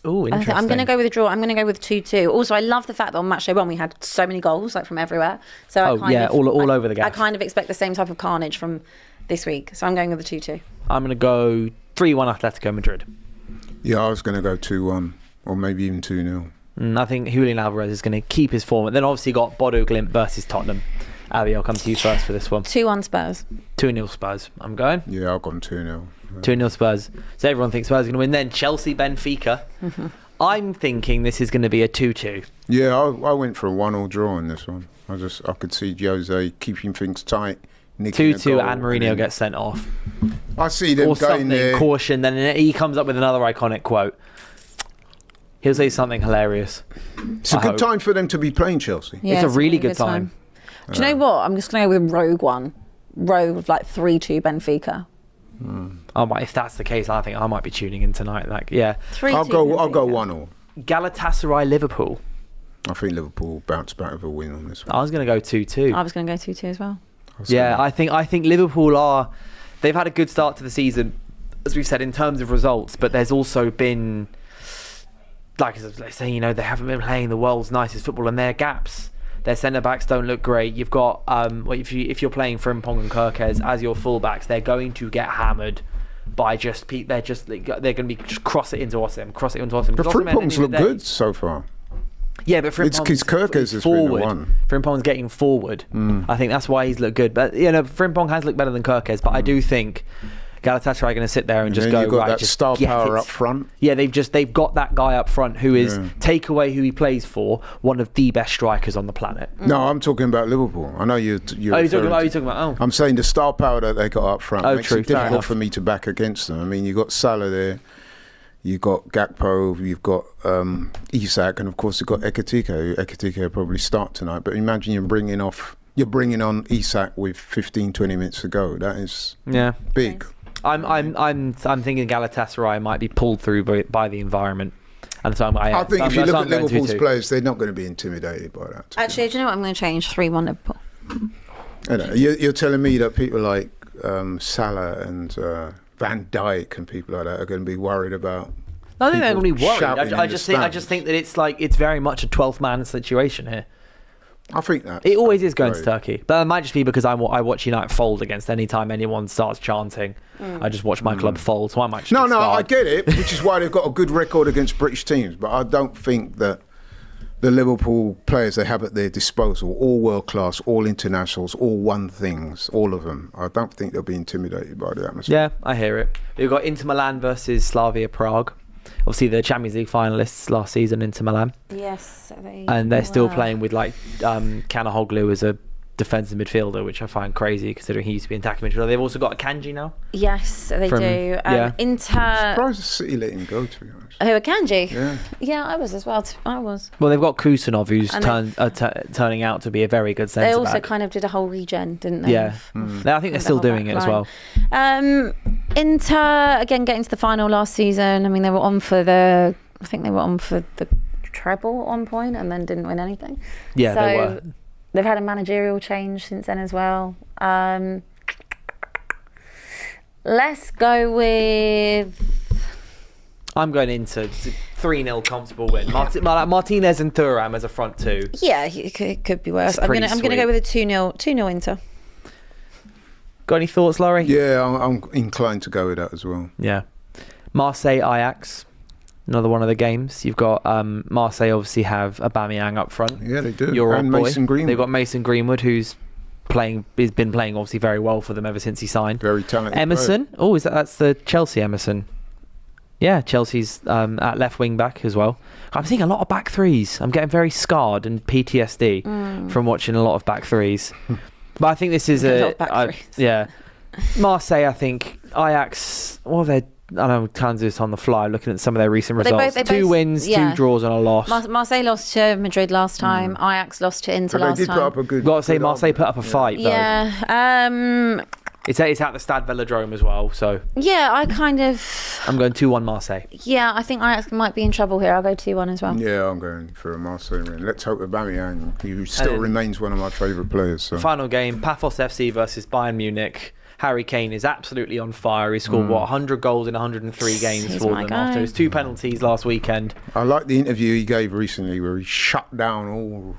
Oh, interesting. I'm going to go with a draw. I'm going to go with 2-2. Also, I love the fact that on match day 1 we had so many goals, like from everywhere. So all over the gap. I kind of expect the same type of carnage from this week. So I'm going with the 2-2. I'm going to go 3-1 Atletico Madrid. Yeah, I was going to go 2-1 or maybe even 2-0. I think Julian Alvarez is going to keep his form. Then obviously got Bodø Glimt versus Tottenham. Abby, I'll come to you first for this one. 2-1 Spurs. 2-0 Spurs. I'm going. Yeah, I've gone 2-0. 2-0 Spurs. So everyone thinks Spurs are going to win. Then Chelsea Benfica. I'm thinking this is going to be a 2-2. Yeah, I went for a 1-1 draw in this one. I could see Jose keeping things tight. 2-2 and Mourinho gets sent off. I see them going there. Caution. Then he comes up with another iconic quote. He'll say something hilarious. It's a good time for them to be playing Chelsea. Yeah, it's a really good time. Do you know what? I'm just going to go with rogue one. Rogue, like 3-2 Benfica. Oh my! If that's the case, I think I might be tuning in tonight. Like, yeah, 3-2 I'll go 1-1. Galatasaray Liverpool. I think Liverpool bounce back with a win on this one. I was going to go 2-2. I was going to go 2-2 as well. Yeah, I think Liverpool they've had a good start to the season, as we've said, in terms of results. But there's also been, like I say, you know, they haven't been playing the world's nicest football, and their gaps. Their centre backs don't look great. You've got if you're playing Frimpong and Kirkes as your fullbacks, they're going to get hammered by they're going to be just cross it into Osim. But Frimpong's look good so far. Yeah, but Frimpong's Kirkes has been the one. Frimpong's getting forward. I think that's why he's looked good. But you know, Frimpong has looked better than Kirkes. But I do think Galatasaray are going to sit there and just go, you've got right, that just star power up front. Yeah, they've got that guy up front who is, take away who he plays for, one of the best strikers on the planet. No, I'm talking about Liverpool. I know you're talking about. I'm saying the star power that they got up front makes it difficult enough for me to back against them. I mean, you got Salah there, you got Gakpo, you've got Isak, and of course you've got Ekitike. Ekitike will probably start tonight. But imagine you're bringing on Isak with 15-20 minutes to go. That is big. I'm thinking Galatasaray might be pulled through by the environment, and so I think if you look at Liverpool's players, they're not going to be intimidated by that. Actually, do you know what? I'm going to change 3-1 Liverpool. You're telling me that people like Salah and Van Dijk and people like that are going to be worried about? I think they're going to be worried. I just think that it's very much a 12th man situation here. I think that it always is going to Turkey, but it might just be because I watch United fold against any time anyone starts chanting. I just watch my club fold, so I might. I get it, which is why they've got a good record against British teams. But I don't think that the Liverpool players they have at their disposal, all world class, all internationals, all won things, all of them. I don't think they'll be intimidated by the atmosphere. Yeah, I hear it. We've got Inter Milan versus Slavia Prague. Obviously, the Champions League finalists last season, Inter Milan. Yes, and they're still playing with like Kanahoglu as a defensive midfielder, which I find crazy considering he used to be an attacking midfielder. They've also got a Kanji now. Yes, they do. Inter. I'm surprised the City let him go, to be honest. Who, a Kanji? Yeah. Yeah, I was as well. I was. Well, they've got Kusanov, who's turning out to be a very good centre-back. They also kind of did a whole regen, didn't they? Yeah. I think they're still doing it as well. Inter, again, getting to the final last season. I mean, they were on for the treble at one point and then didn't win anything. Yeah, so they were. They've had a managerial change since then as well. Let's go with... I'm going into 3-0 comfortable win. Martinez and Thuram as a front two. Yeah, it could be worse. It's I'm going to pretty go with a 2-0 Inter. Got any thoughts, Laurie? Yeah, I'm inclined to go with that as well. Yeah. Marseille Ajax, another one of the games. You've got Marseille obviously have Aubameyang up front. Yeah, they do. Your and old boy. Mason Greenwood. They've got Mason Greenwood, who's been playing obviously very well for them ever since he signed. Very talented. Emerson. player. Oh, that's the Chelsea Emerson. Yeah, Chelsea's at left wing back as well. I'm seeing a lot of back threes. I'm getting very scarred and PTSD from watching a lot of back threes. But I think this is A lot of back threes. yeah. Marseille, I think. Ajax, well, I know we can't do this on the fly, looking at some of their recent results. They 2 both, wins, yeah. 2 draws and a loss. Marseille lost to Madrid last time. Ajax lost to Inter But last they did time. put up a good. Got to say, good Marseille argument. put up a fight, though. Yeah. It's at the Stade Velodrome as well, so Yeah, I kind of... I'm going 2-1 Marseille. Yeah, I think Ajax might be in trouble here. I'll go 2-1 as well. Yeah, I'm going for a Marseille win. Let's hope Aubameyang, he still remains one of my favourite players. So. Final game, Paphos FC versus Bayern Munich. Harry Kane is absolutely on fire. He scored, 100 goals in 103 games He's for my them guy. after his 2 penalties last weekend. I like the interview he gave recently where he shut down all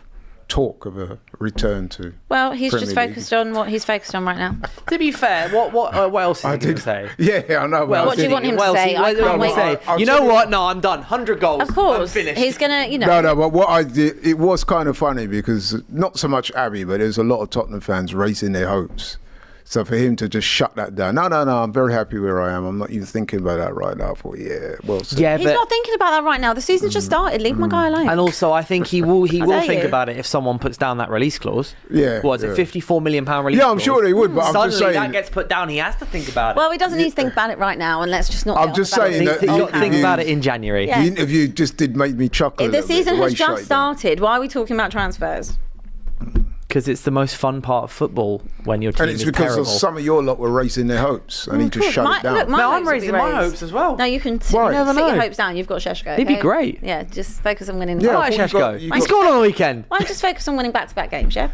talk of a return to. Well, he's Premier just League. focused on what he's focused on right now. To be fair, what else is he going to say? Yeah, I know. Well, What do you want him to say? I can't wait. I'll You tell know you what? No, I'm done. 100 goals. Of course. I'm finished. He's going to, No, but what I did, it was kind of funny because not so much Abbey, but there's a lot of Tottenham fans raising their hopes. So for him to just shut that down, no, I'm very happy where I am. I'm not even thinking about that right now. I thought, well, Yeah, He's but not thinking about that right now. The season's just started. Leave my guy alone. and also I think he will dare think you. about it if someone puts down that release clause. Yeah, What is yeah. it? £54 million release Yeah, clause? I'm sure he would, but I'm Suddenly just saying. that gets put down. He has to think about it. Well, he doesn't need to think about it right now, and let's just not. I'm get just on about saying it. that you got to think interview- about it in January. Yeah. The interview just did make me chuckle. a The little bit, season way has he shut just it down. started. Why are we talking about transfers? Because it's the most fun part of football when your team And it's is because terrible. some of your lot were raising their hopes, and he just shut it down. Look, my No, I'm hopes will be raising my raised. hopes as well. No, you can Why? you Never sit your know. hopes down. You've got Sheshko. He'd be okay? great. Yeah, just focus on winning. Yeah, Why I thought you Sheshko? got- you He got- scored on the weekend. Why don't you just focus on winning back-to-back games, yeah?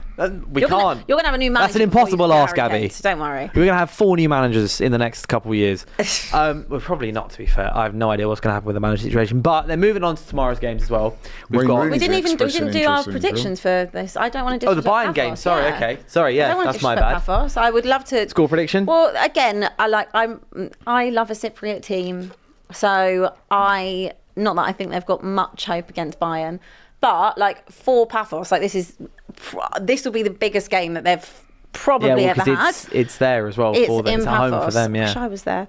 We You're can't. You're gonna have a new manager. That's an before you impossible get ask, Harry Abby. Kane, so don't worry. We're going to have 4 new managers in the next couple of years. Well, probably not, to be fair. I have no idea what's going to happen with the manager situation. But they're moving on to tomorrow's games as well. We've Wayne got. Rooney. We didn't expressing do our interest in predictions for this. I don't want to. Oh, the Bayern game. Sorry. Okay. Sorry. Yeah, I don't want that's to my disrespect bad. Paphos. I would love to. Score prediction. Well, again, I love a Cypriot team, so not that I think they've got much hope against Bayern, but like for Paphos, like this will be the biggest game that they've probably yeah, ever well, had. it's there as well for them. in It's at home for Paphos. them. Yeah. Wish I was there.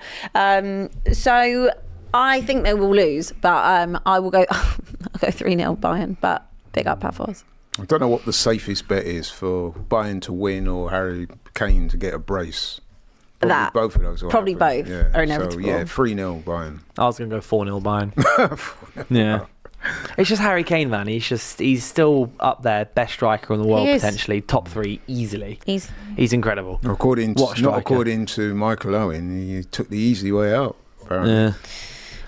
So I think they will lose, but I will go. I'll go 3-0 Bayern, but big up Paphos. I don't know what the safest bet is for Bayern to win or Harry Kane to get a brace. Probably That. both of those will Probably happen. both Yeah. are inevitable. So, yeah, 3-0 Bayern. I was going to go 4-0 Bayern. Yeah. It's just Harry Kane, man. He's still up there, best striker in the world He is. potentially, top 3 easily. He's incredible. According to, What a not striker. according to Michael Owen, he took the easy way out. Apparently. Yeah.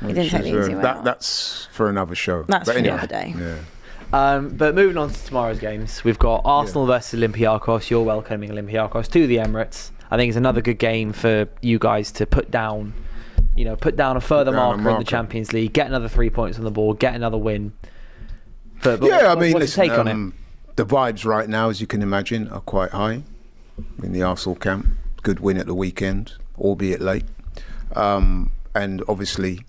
he didn't take the easy way out. That's for another show. That's But for anyway, another day. Yeah. But moving on to tomorrow's games, we've got Arsenal versus Olympiacos. You're welcoming Olympiacos to the Emirates. I think it's another good game for you guys to put down a further marker in the Champions League, get another 3 points on the board, get another win. But Yeah, I mean, what's listen, your take on it? the vibes right now, as you can imagine, are quite high in the Arsenal camp. Good win at the weekend, albeit late. And obviously,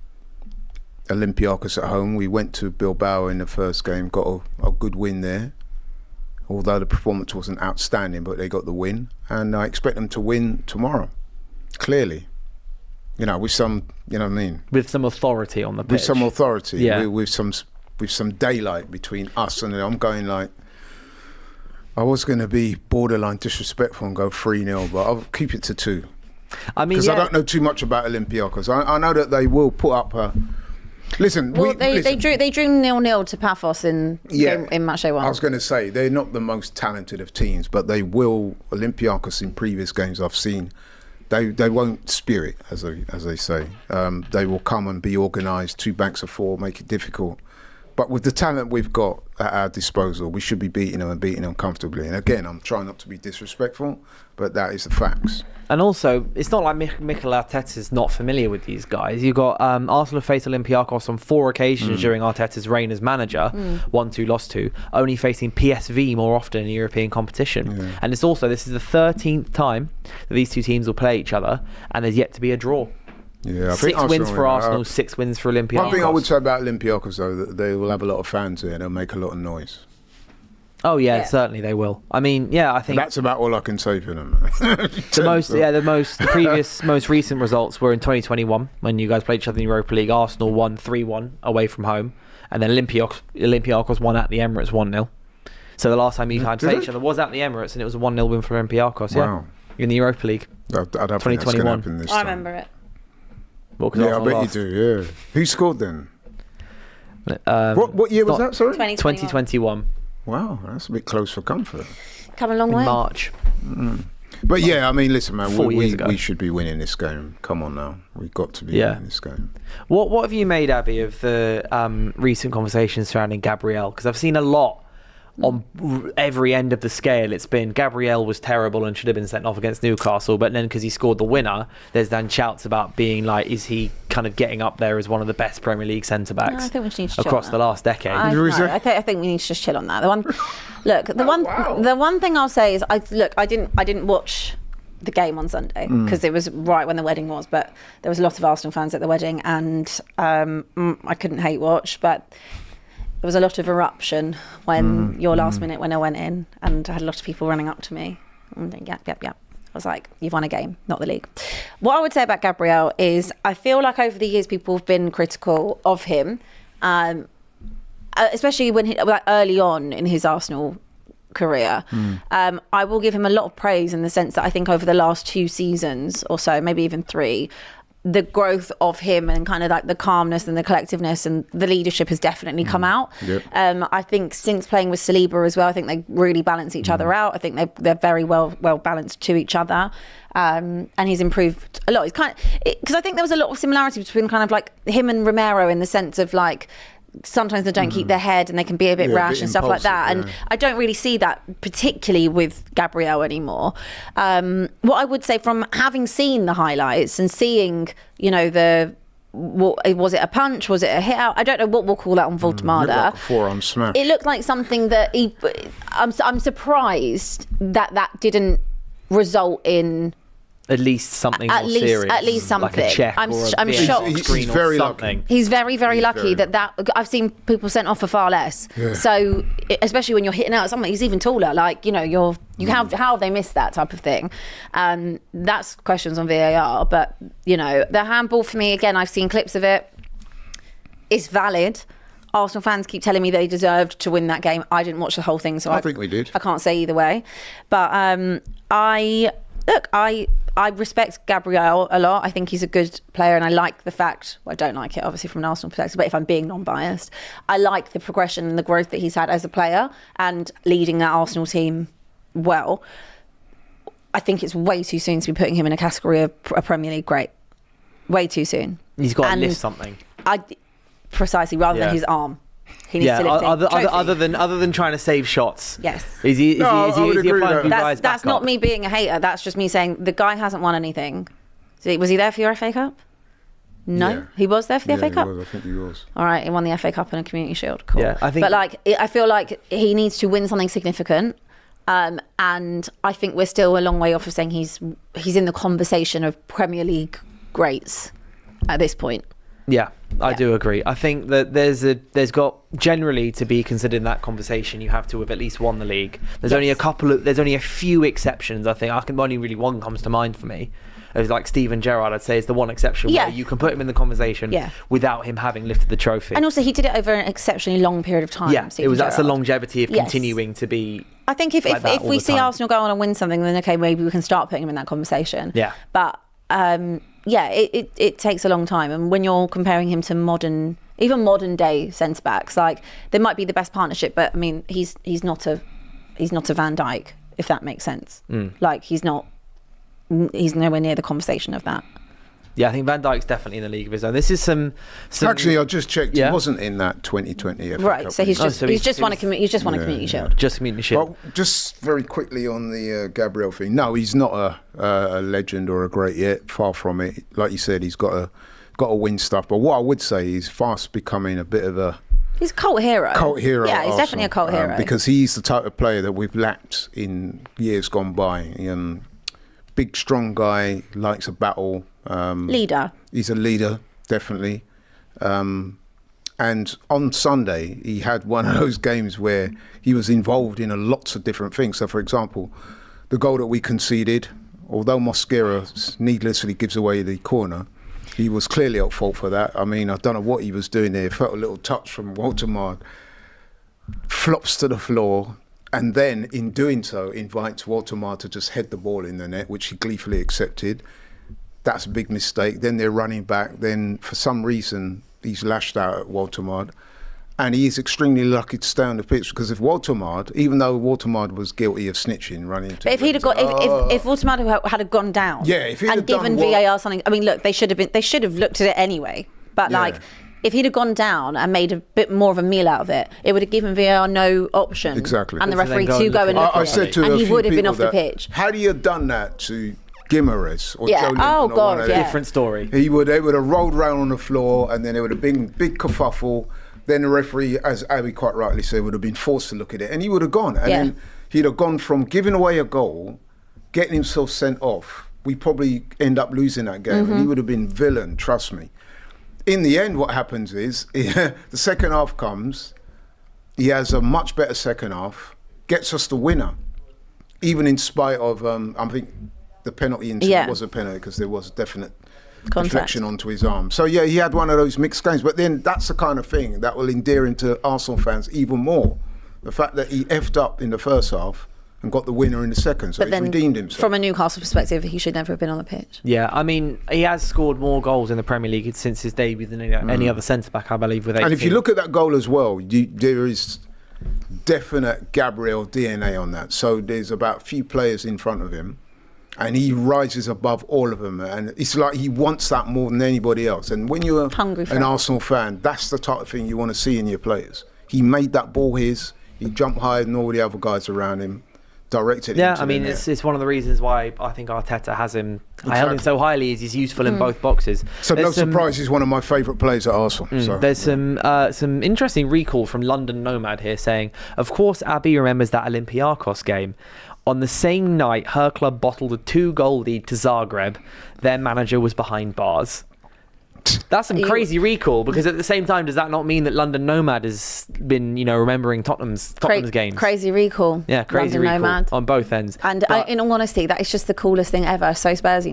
Olympiacos at home. We went to Bilbao in the first game, got a good win there. Although the performance wasn't outstanding, but they got the win. And I expect them to win tomorrow, clearly. With some, what I mean? With some authority on the pitch. With some authority, Yeah. with some daylight between us, and I'm going like, I was going to be borderline disrespectful and go 3-0, but I'll keep it to 2. I mean, Because I don't know too much about Olympiacos. I know that they will put up a... Listen, Well, they listen. drew 0-0 to Paphos in match day 1. I was going to say, they're not the most talented of teams, but they will, Olympiacos in previous games I've seen, They won't spear it, as they say. They will come and be organised, 2 banks of 4, make it difficult. But with the talent we've got at our disposal, we should be beating them and beating them comfortably. And again, I'm trying not to be disrespectful, but that is the facts. And also, it's not like Mikel Arteta's not familiar with these guys. You've got Arsenal faced Olympiacos on 4 occasions during Arteta's reign as manager. 1-2 lost to, only facing PSV more often in European competition. Yeah. And this is the 13th time that these two teams will play each other, and there's yet to be a draw. Yeah, I 6 think wins for Arsenal, 6 wins for Olympiacos. One thing I would say about Olympiacos, though, that they will have a lot of fans here. They'll make a lot of noise. Oh yeah, certainly they will. I mean, yeah, I think that's about all I can say for them. The most recent results were in 2021 when you guys played each other in the Europa League. Arsenal won 3-1 away from home, and then Olympiacos won at the Emirates 1-0. So the last time you had to play each other was at the Emirates, and it was a 1-0 win for Olympiacos. Wow. Yeah, in the Europa League. I don't think that's going to happen this time. I remember it. Well, yeah, I bet you do. Yeah. Who scored then? What year was that? Sorry, 2021. Wow, that's a bit close for comfort. Come a long way. March. But yeah, I mean, listen, man, 4 years ago. we should be winning this game. Come on now, we've got to be winning this game. What have you made, Abby, of the recent conversations surrounding Gabriel? Because I've seen a lot on every end of the scale. It's been Gabriel was terrible and should have been sent off against Newcastle, but then because he scored the winner, there's then shouts about being like, is he kind of getting up there as one of the best Premier League centre-backs across the last decade? I think we need to just chill on that. The one thing I'll say is I didn't watch the game on Sunday because it was right when the wedding was, but there was a lot of Arsenal fans at the wedding, and I couldn't hate watch, but there was a lot of eruption when your last minute when I went in, and I had a lot of people running up to me. Yeah. I was like, you've won a game, not the league. What I would say about Gabriel is I feel like over the years people have been critical of him, especially when early on in his Arsenal career. I will give him a lot of praise in the sense that I think over the last 2 seasons or so, maybe even 3, the growth of him and kind of like the calmness and the collectiveness and the leadership has definitely come out. Yep. I think since playing with Saliba as well, I think they really balance each other out. I think they're very well balanced to each other. And he's improved a lot. He's because I think there was a lot of similarity between kind of like him and Romero in the sense of like, sometimes they don't keep their head and they can be a bit rash and stuff like that. And I don't really see that particularly with Gabriel anymore. What I would say from having seen the highlights and seeing, was it a punch? Was it a hit out? I don't know what we'll call that on Voltemada. Like a forearm smash. It looked like something that I'm surprised that didn't result in at least something more serious. At least something. Like a check I'm VAR shocked. Screen he's very or something. lucky. He's very, very lucky that I've seen people sent off for far less. Yeah. So especially when you're hitting out someone who's even taller, like how have they missed that type of thing? That's questions on VAR. But the handball for me, again, I've seen clips of it. It's valid. Arsenal fans keep telling me they deserved to win that game. I didn't watch the whole thing, so I think we did. I can't say either way. But I respect Gabriel a lot. I think he's a good player, and I like the fact, I don't like it obviously from an Arsenal perspective, but if I'm being non-biased, I like the progression and the growth that he's had as a player and leading that Arsenal team well. I think it's way too soon to be putting him in a category of a Premier League great. Way too soon. He's got to lift something. Precisely, rather than his arm. He needs to lift other than trying to save shots. Yes. Is he applying that's not me being a hater. That's just me saying the guy hasn't won anything. Was he there for your FA Cup? No, yeah. He was there for the FA Cup. I think he was. All right, he won the FA Cup and a Community Shield. Cool. Yeah, I think. But I feel like he needs to win something significant. And I think we're still a long way off of saying he's in the conversation of Premier League greats at this point. Yeah, I do agree. I think that there's got generally to be considered in that conversation. You have to have at least won the league. There's only a few exceptions. I think only really one comes to mind for me. It was like Steven Gerrard, I'd say, is the one exception where you can put him in the conversation without him having lifted the trophy. And also, he did it over an exceptionally long period of time. Yeah, that's the longevity of continuing to be. I think if we see Arsenal go on and win something, then okay, maybe we can start putting him in that conversation. Yeah, but. It takes a long time, and when you're comparing him to modern day centre backs, like they might be the best partnership, but I mean he's not a Van Dijk, if that makes sense. Like he's not he's nowhere near the conversation of that. Yeah, I think Van Dijk's definitely in the league of his own. This is some Actually, I just checked. He wasn't in that 2020 FA right. Cup. So he's just won a Community Shield. Just Community Shield. Well, just very quickly on the Gabriel thing. No, he's not a legend or a great yet. Far from it. Like you said, he's got to win stuff. But what I would say, he's fast becoming a bit of a he's a cult hero. Yeah, he's definitely a cult hero because he's the type of player that we've lacked in years gone by. Big, strong guy, likes a battle. Leader. He's a leader, definitely. And on Sunday, he had one of those games where he was involved in lots of different things. So, for example, the goal that we conceded, although Mosquera needlessly gives away the corner, he was clearly at fault for that. I mean, I don't know what he was doing there. Felt a little touch from Woltemade. Flops to the floor. And then, in doing so, invites Woltemade to just head the ball in the net, which he gleefully accepted. That's a big mistake. Then they're running back. Then, for some reason, he's lashed out at Woltemade. And he is extremely lucky to stay on the pitch because if Woltemade, even though Woltemade was guilty of snitching, running into... But if he'd have got, if Woltemade had gone down and given VAR something... I mean, look, they should have looked at it anyway. But, if he'd have gone down and made a bit more of a meal out of it, it would have given VAR no option. Exactly. And the referee to go and look at it. And he would have been off the pitch. Had he have done that to Guimaraes or Joe Linton different story. They would have rolled around on the floor and then there would have been big kerfuffle. Then the referee, as Abby quite rightly said, would have been forced to look at it. And he would have gone. And then he'd have gone from giving away a goal, getting himself sent off. We probably end up losing that game. And he would have been villain, trust me. In the end, what happens is the second half comes. He has a much better second half, gets us the winner, even in spite of, I think the penalty incident was a penalty because there was definite deflection onto his arm. So, he had one of those mixed games. But then that's the kind of thing that will endear him to Arsenal fans even more. The fact that he effed up in the first half and got the winner in the second, so he's redeemed himself. From a Newcastle perspective, he should never have been on the pitch. Yeah, I mean, he has scored more goals in the Premier League since his debut than any other centre-back, I believe, with 18. And if you look at that goal as well, there is definite Gabriel DNA on that. So there's about a few players in front of him, and he rises above all of them. And it's like he wants that more than anybody else. And when you're an Arsenal fan, that's the type of thing you want to see in your players. He made that ball his. He jumped higher than all the other guys around him. Directed I mean, it's one of the reasons why I think Arteta has him. I held him so highly. Is he's useful in both boxes. So no surprise, he's one of my favourite players at Arsenal. So. There's some interesting recall from London Nomad here saying, of course, Abby remembers that Olympiacos game. On the same night, her club bottled a 2-goal lead to Zagreb. Their manager was behind bars. That's some crazy recall, because at the same time, does that not mean that London Nomad has been, remembering Tottenham's games? Crazy recall. Yeah, crazy London recall Nomad. on both ends. And in all honesty, that is just the coolest thing ever. So Spurs,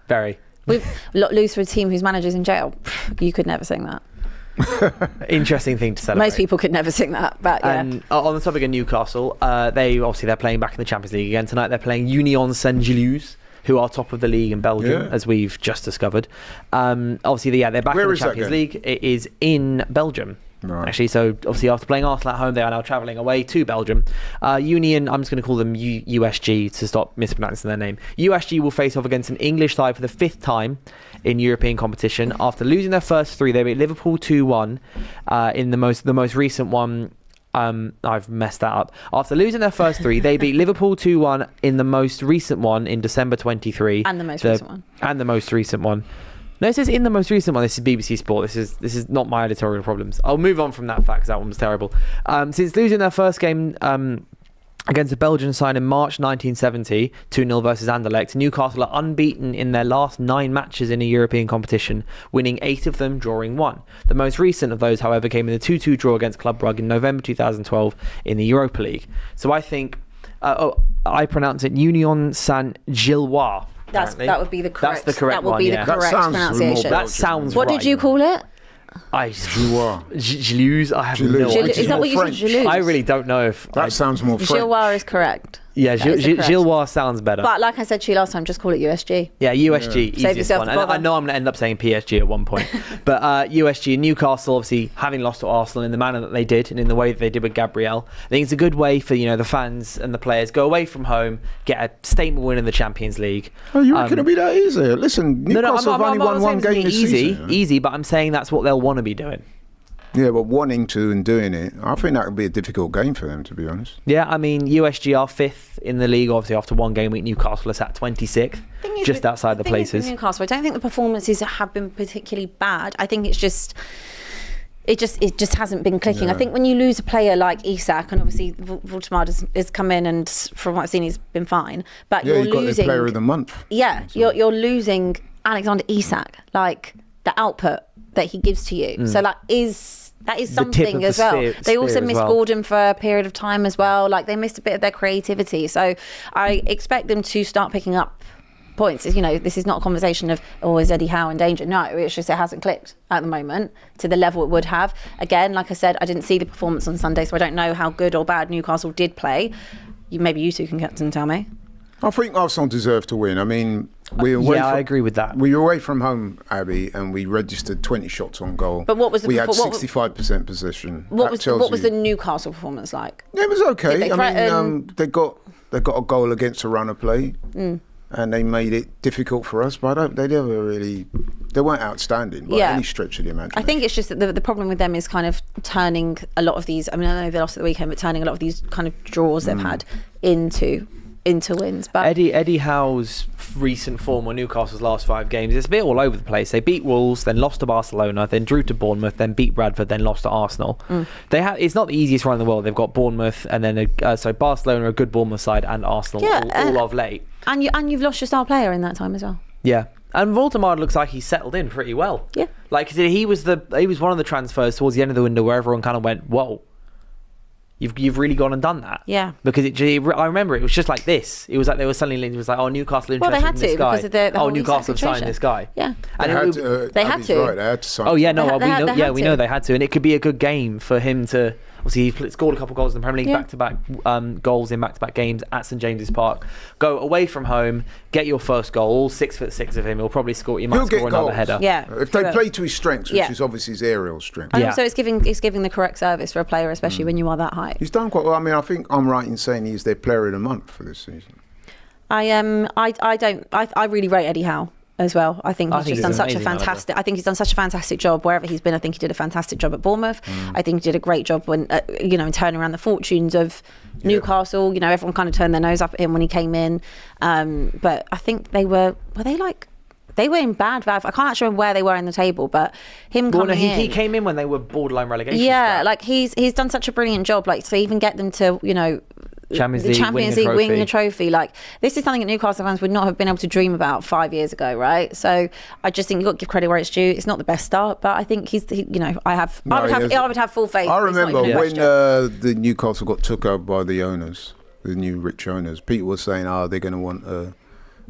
Very. We've lose for a team whose manager's in jail. You could never sing that. Interesting thing to celebrate. Most people could never sing that, but yeah. And on the topic of Newcastle, they're playing back in the Champions League again tonight. They're playing Union Saint-Gilloise, who are top of the league in Belgium, as we've just discovered. Obviously, they're back in the Champions League. It is in Belgium, actually. So, obviously, after playing Arsenal at home, they are now travelling away to Belgium. Union, I'm just going to call them USG to stop mispronouncing their name. USG will face off against an English side for the 5th time in European competition. After losing their first 3, they beat Liverpool 2-1 in the most recent one. I've messed that up. After losing their first 3, they beat Liverpool 2-1 in the most recent one in December 23. And the most recent one. And the most recent one. No, it says in the most recent one. This is BBC Sport. This is not my editorial problems. I'll move on from that fact because that one was terrible. Since losing their first game against a Belgian side in March 1970, 2-0 versus Anderlecht, Newcastle are unbeaten in their last 9 matches in a European competition, winning 8 of them, drawing 1. The most recent of those, however, came in the 2-2 draw against Club Brugge in November 2012 in the Europa League. So I think, I pronounce it Union Saint-Gilloise. That would be the correct. That's the correct one. That would be the correct pronunciation. That sounds What right. did you call it? Gilloise. I have no idea. Is that what you said? Gilloise? I really don't know if that sounds more French. Gilloise is correct. Yeah, Gilloise sounds better. But like I said to you last time, just call it USG. Yeah, USG, Save easiest yourself one. the And I bother. know I'm going to end up saying PSG at one point. But USG, Newcastle, obviously, having lost to Arsenal in the manner that they did and in the way that they did with Gabriel, I think it's a good way for, the fans and the players go away from home, get a statement win in the Champions League. Oh, you reckon it'll be that easy? Listen, Newcastle have only won one game this season. Easy, but I'm saying that's what they'll want to be doing. Yeah, but wanting to and doing it, I think that would be a difficult game for them, to be honest. Yeah, I mean, USG are 5th in the league, obviously, after one game week. Newcastle is at 26th, just outside the places. Newcastle, I don't think the performances have been particularly bad. I think it's just... It just hasn't been clicking. Yeah. I think when you lose a player like Isak, and obviously Waldemar has come in, and from what I've seen, he's been fine. But Yeah, you're you got losing the player of the month. Yeah, you're losing Alexander Isak, like the output that he gives to you. So that is something as well. They also missed Gordon for a period of time as well. Like they missed a bit of their creativity. So I expect them to start picking up points. This is not a conversation of, is Eddie Howe in danger? No, it's just it hasn't clicked at the moment to the level it would have. Again, like I said, I didn't see the performance on Sunday, so I don't know how good or bad Newcastle did play. Maybe you two can tell me. I think Arsenal deserve to win. I mean, I agree with that. We were away from home, Abby, and we registered 20 shots on goal. But what was we had 65% possession. What was the Newcastle performance like? Yeah, it was okay. Did they threaten? They got a goal against a run of play, and they made it difficult for us. But they weren't outstanding by any stretch of the imagination. I think it's just that the problem with them is kind of turning a lot of these. I mean, I know they lost at the weekend, but turning a lot of these kind of draws they've had into wins. But Eddie Howe's recent form, or Newcastle's last 5 games, it's a bit all over the place. They beat Wolves, then lost to Barcelona, then drew to Bournemouth, then beat Bradford, then lost to Arsenal. It's not the easiest run in the world. They've got Bournemouth, and then Barcelona, a good Bournemouth side, and Arsenal all of late. And you've lost your star player in that time as well. Yeah. And Waldemar looks like he's settled in pretty well. Yeah. Like he was one of the transfers towards the end of the window where everyone kind of went, whoa. You've really gone and done that. Yeah. Because I remember it was just like this. It was like they were suddenly linked. It was like, Newcastle interested in this guy. Because of the whole Newcastle have signed this guy. Yeah. And they had to. Right, they had to sign. Oh yeah, no, we know to. they had to, and it could be a good game for him to. Obviously, he scored a couple of goals in the Premier League, back-to-back goals in back-to-back games at St James's Park. Go away from home, get your first goal. All 6'6" of him, he'll probably score. He might score another header. Yeah, if they play to his strengths, which is obviously his aerial strength. And also, it's giving the correct service for a player, especially when you are that high. He's done quite well. I mean, I think I'm right in saying he's their player of the month for this season. I really rate Eddie Howe as well. I think he's done such a fantastic job wherever he's been. I think he did a fantastic job at Bournemouth. I think he did a great job when in turning around the fortunes of Newcastle. Everyone kind of turned their nose up at him when he came in. But I think they were in bad. I can't actually remember where they were in the table, but him coming in. He came in when they were borderline relegation. Yeah, like he's done such a brilliant job. Like to even get them to Champions League winning a trophy. Like this is something that Newcastle fans would not have been able to dream about 5 years ago, right? So I just think you've got to give credit where it's due. It's not the best start, but I think I would have full faith. I remember when the Newcastle got took over by the owners, the new rich owners. People were saying, they're going to want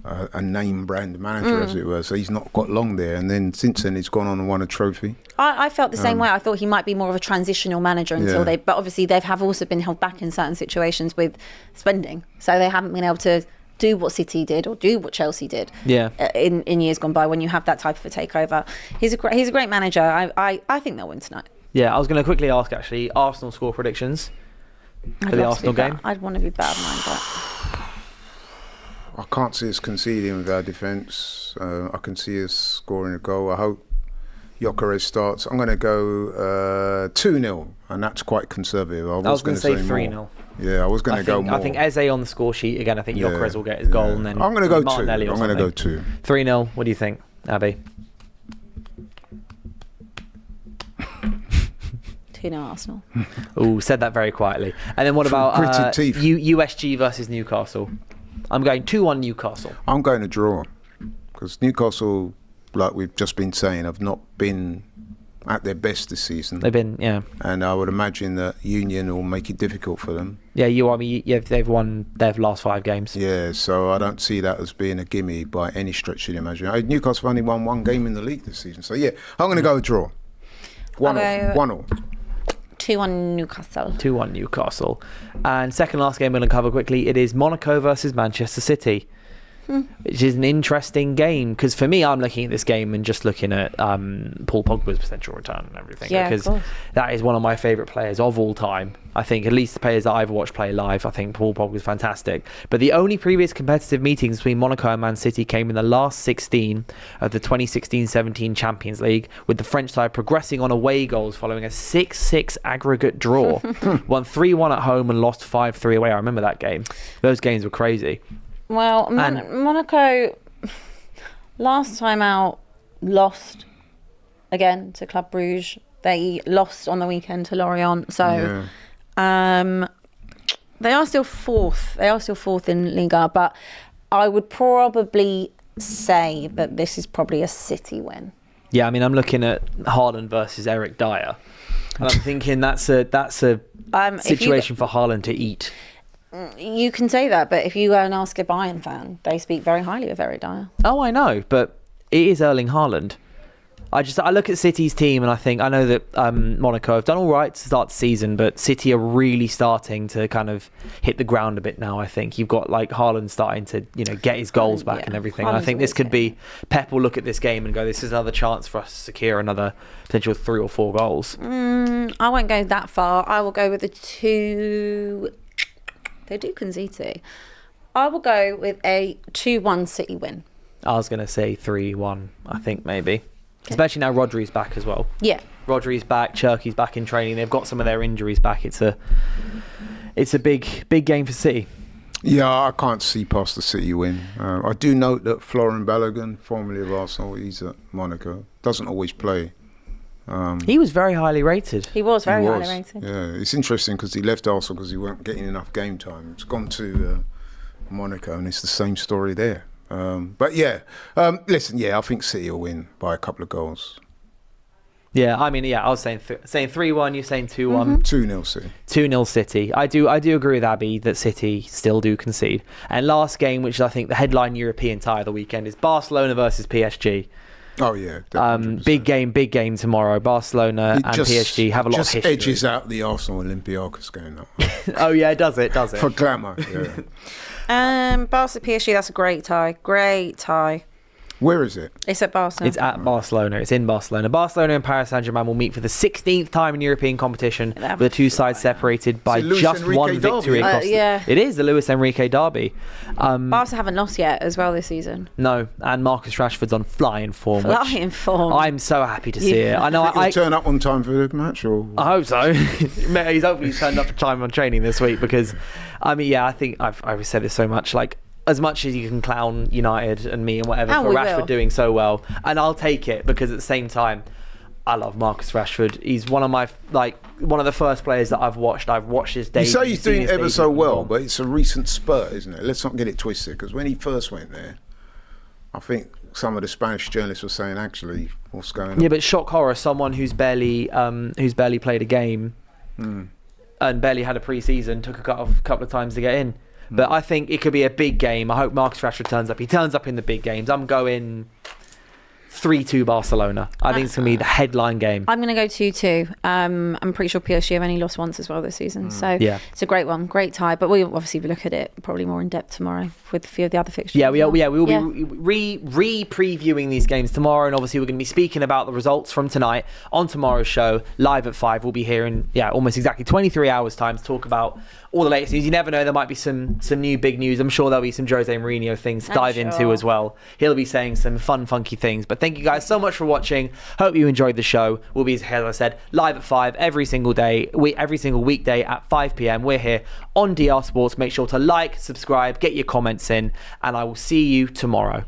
a name brand manager, as it were. So he's not got long there, and then since then he's gone on and won a trophy. I felt the same way. I thought he might be more of a transitional manager until but obviously they have also been held back in certain situations with spending, so they haven't been able to do what City did or do what Chelsea did in years gone by when you have that type of a takeover. He's a great manager. I think they'll win tonight. Yeah, I was going to quickly ask actually Arsenal score predictions for the Arsenal game. I'd want to be bad mine, but I can't see us conceding with our defence. I can see us scoring a goal. I hope Gyökeres starts. I'm going to go 2-0, and that's quite conservative. I was going to say 3-0. Yeah, I was going to go more. I think Eze on the score sheet again. I think Gyökeres will get his goal, and then I'm going to go Martinelli 2. I'm going to go 2. 3-0. What do you think, Abby? 2-0 Arsenal. Oh, said that very quietly. And then what about USG versus Newcastle? I'm going 2-1 Newcastle. I'm going to draw, because Newcastle, like we've just been saying, have not been at their best this season. They've been, and I would imagine that Union will make it difficult for them. They've won their last 5 games. Yeah, so I don't see that as being a gimme by any stretch of the imagination. Newcastle have only won 1 game in the league this season, so I'm going to go draw. 1-0. 2-1 Newcastle. 2-1 Newcastle. And second last game I'm going to cover quickly, it is Monaco versus Manchester City. Which is an interesting game because for me, I'm looking at this game and just looking at Paul Pogba's potential return and everything, because that is one of my favourite players of all time. I think at least the players that I've watched play live, I think Paul Pogba is fantastic. But the only previous competitive meetings between Monaco and Man City came in the last 16 of the 2016-17 Champions League, with the French side progressing on away goals following a 6-6 aggregate draw. Won 3-1 at home and lost 5-3 away. I remember that game. Those games were crazy. Well, Monaco, last time out, lost again to Club Brugge. They lost on the weekend to Lorient. So they are still fourth. They are still fourth in Liga. But I would probably say that this is probably a City win. Yeah, I mean, I'm looking at Haaland versus Eric Dyer. And I'm thinking that's a situation for Haaland to eat. You can say that, but if you go and ask a Bayern fan, they speak very highly of Eric Dyer. Oh, I know, but it is Erling Haaland. I look at City's team and I think, I know that Monaco have done all right to start the season, but City are really starting to kind of hit the ground a bit now. I think you've got like Haaland starting to, get his goals back and everything. And I think this could be, Pep will look at this game and go, this is another chance for us to secure another potential 3 or 4 goals. I won't go that far. I will go with a 2. They do concede to. I will go with a 2-1 City win. I was going to say 3-1, I think maybe. Okay. Especially now Rodri's back as well. Yeah. Rodri's back, Cherki's back in training. They've got some of their injuries back. It's a big game for City. Yeah, I can't see past the City win. I do note that Florian Balogun, formerly of Arsenal, he's at Monaco, doesn't always play. He was very highly rated. He was very highly rated. Yeah, it's interesting because he left Arsenal because he weren't getting enough game time. It's gone to Monaco and it's the same story there. But listen, I think City will win by a couple of goals. Yeah, I mean, I was saying 3-1, you're saying 2-1. 2-0 City. 2-0 City. I do agree with Abby that City still do concede. And last game, which is I think the headline European tie of the weekend, is Barcelona versus PSG. Oh yeah, big game tomorrow. Barcelona and PSG have a lot of history. Just edges out the Arsenal Olympiacos game. Oh yeah, does it? For glamour, yeah. Barca PSG, that's a great tie. Where is it? It's at Barcelona. It's at Barcelona. It's in Barcelona. Barcelona and Paris Saint-Germain will meet for the 16th time in European competition, with the two sides separated by just one victory across. It is the Luis Enrique derby. Barca haven't lost yet as well this season. No, and Marcus Rashford's on flying form. I'm so happy to see it. I know. He'll turn up on time for the match, or I hope so. He's turned up for time on training this week because, I mean, I think I've said this so much, like, as much as you can clown United and me and whatever for Rashford doing so well, and I'll take it because at the same time, I love Marcus Rashford. He's one of the first players that I've watched. I've watched his debut. You say he's doing ever so well, but it's a recent spurt, isn't it? Let's not get it twisted, because when he first went there, I think some of the Spanish journalists were saying, actually, what's going on? Yeah, but shock horror, someone who's barely played a game and barely had a pre-season, took a couple of times to get in. But I think it could be a big game. I hope Marcus Rashford turns up. He turns up in the big games. I'm going 3-2 Barcelona. I think it's going to be the headline game. I'm going to go 2-2. I'm pretty sure PSG have only lost once as well this season. So it's a great one. Great tie. But we'll obviously look at it probably more in depth tomorrow with a few of the other fixtures. We will be re-previewing these games tomorrow. And obviously we're going to be speaking about the results from tonight on tomorrow's show, live at 5. We'll be here in almost exactly 23 hours time to talk about all the latest news. You never know, there might be some new big news. I'm sure there'll be some Jose Mourinho things to dive into as well. He'll be saying some fun, funky things. But thank you guys so much for watching. Hope you enjoyed the show. We'll be, as I said, live at 5 every single day, every single weekday at 5 p.m. We're here on DR Sports. Make sure to like, subscribe, get your comments in, and I will see you tomorrow.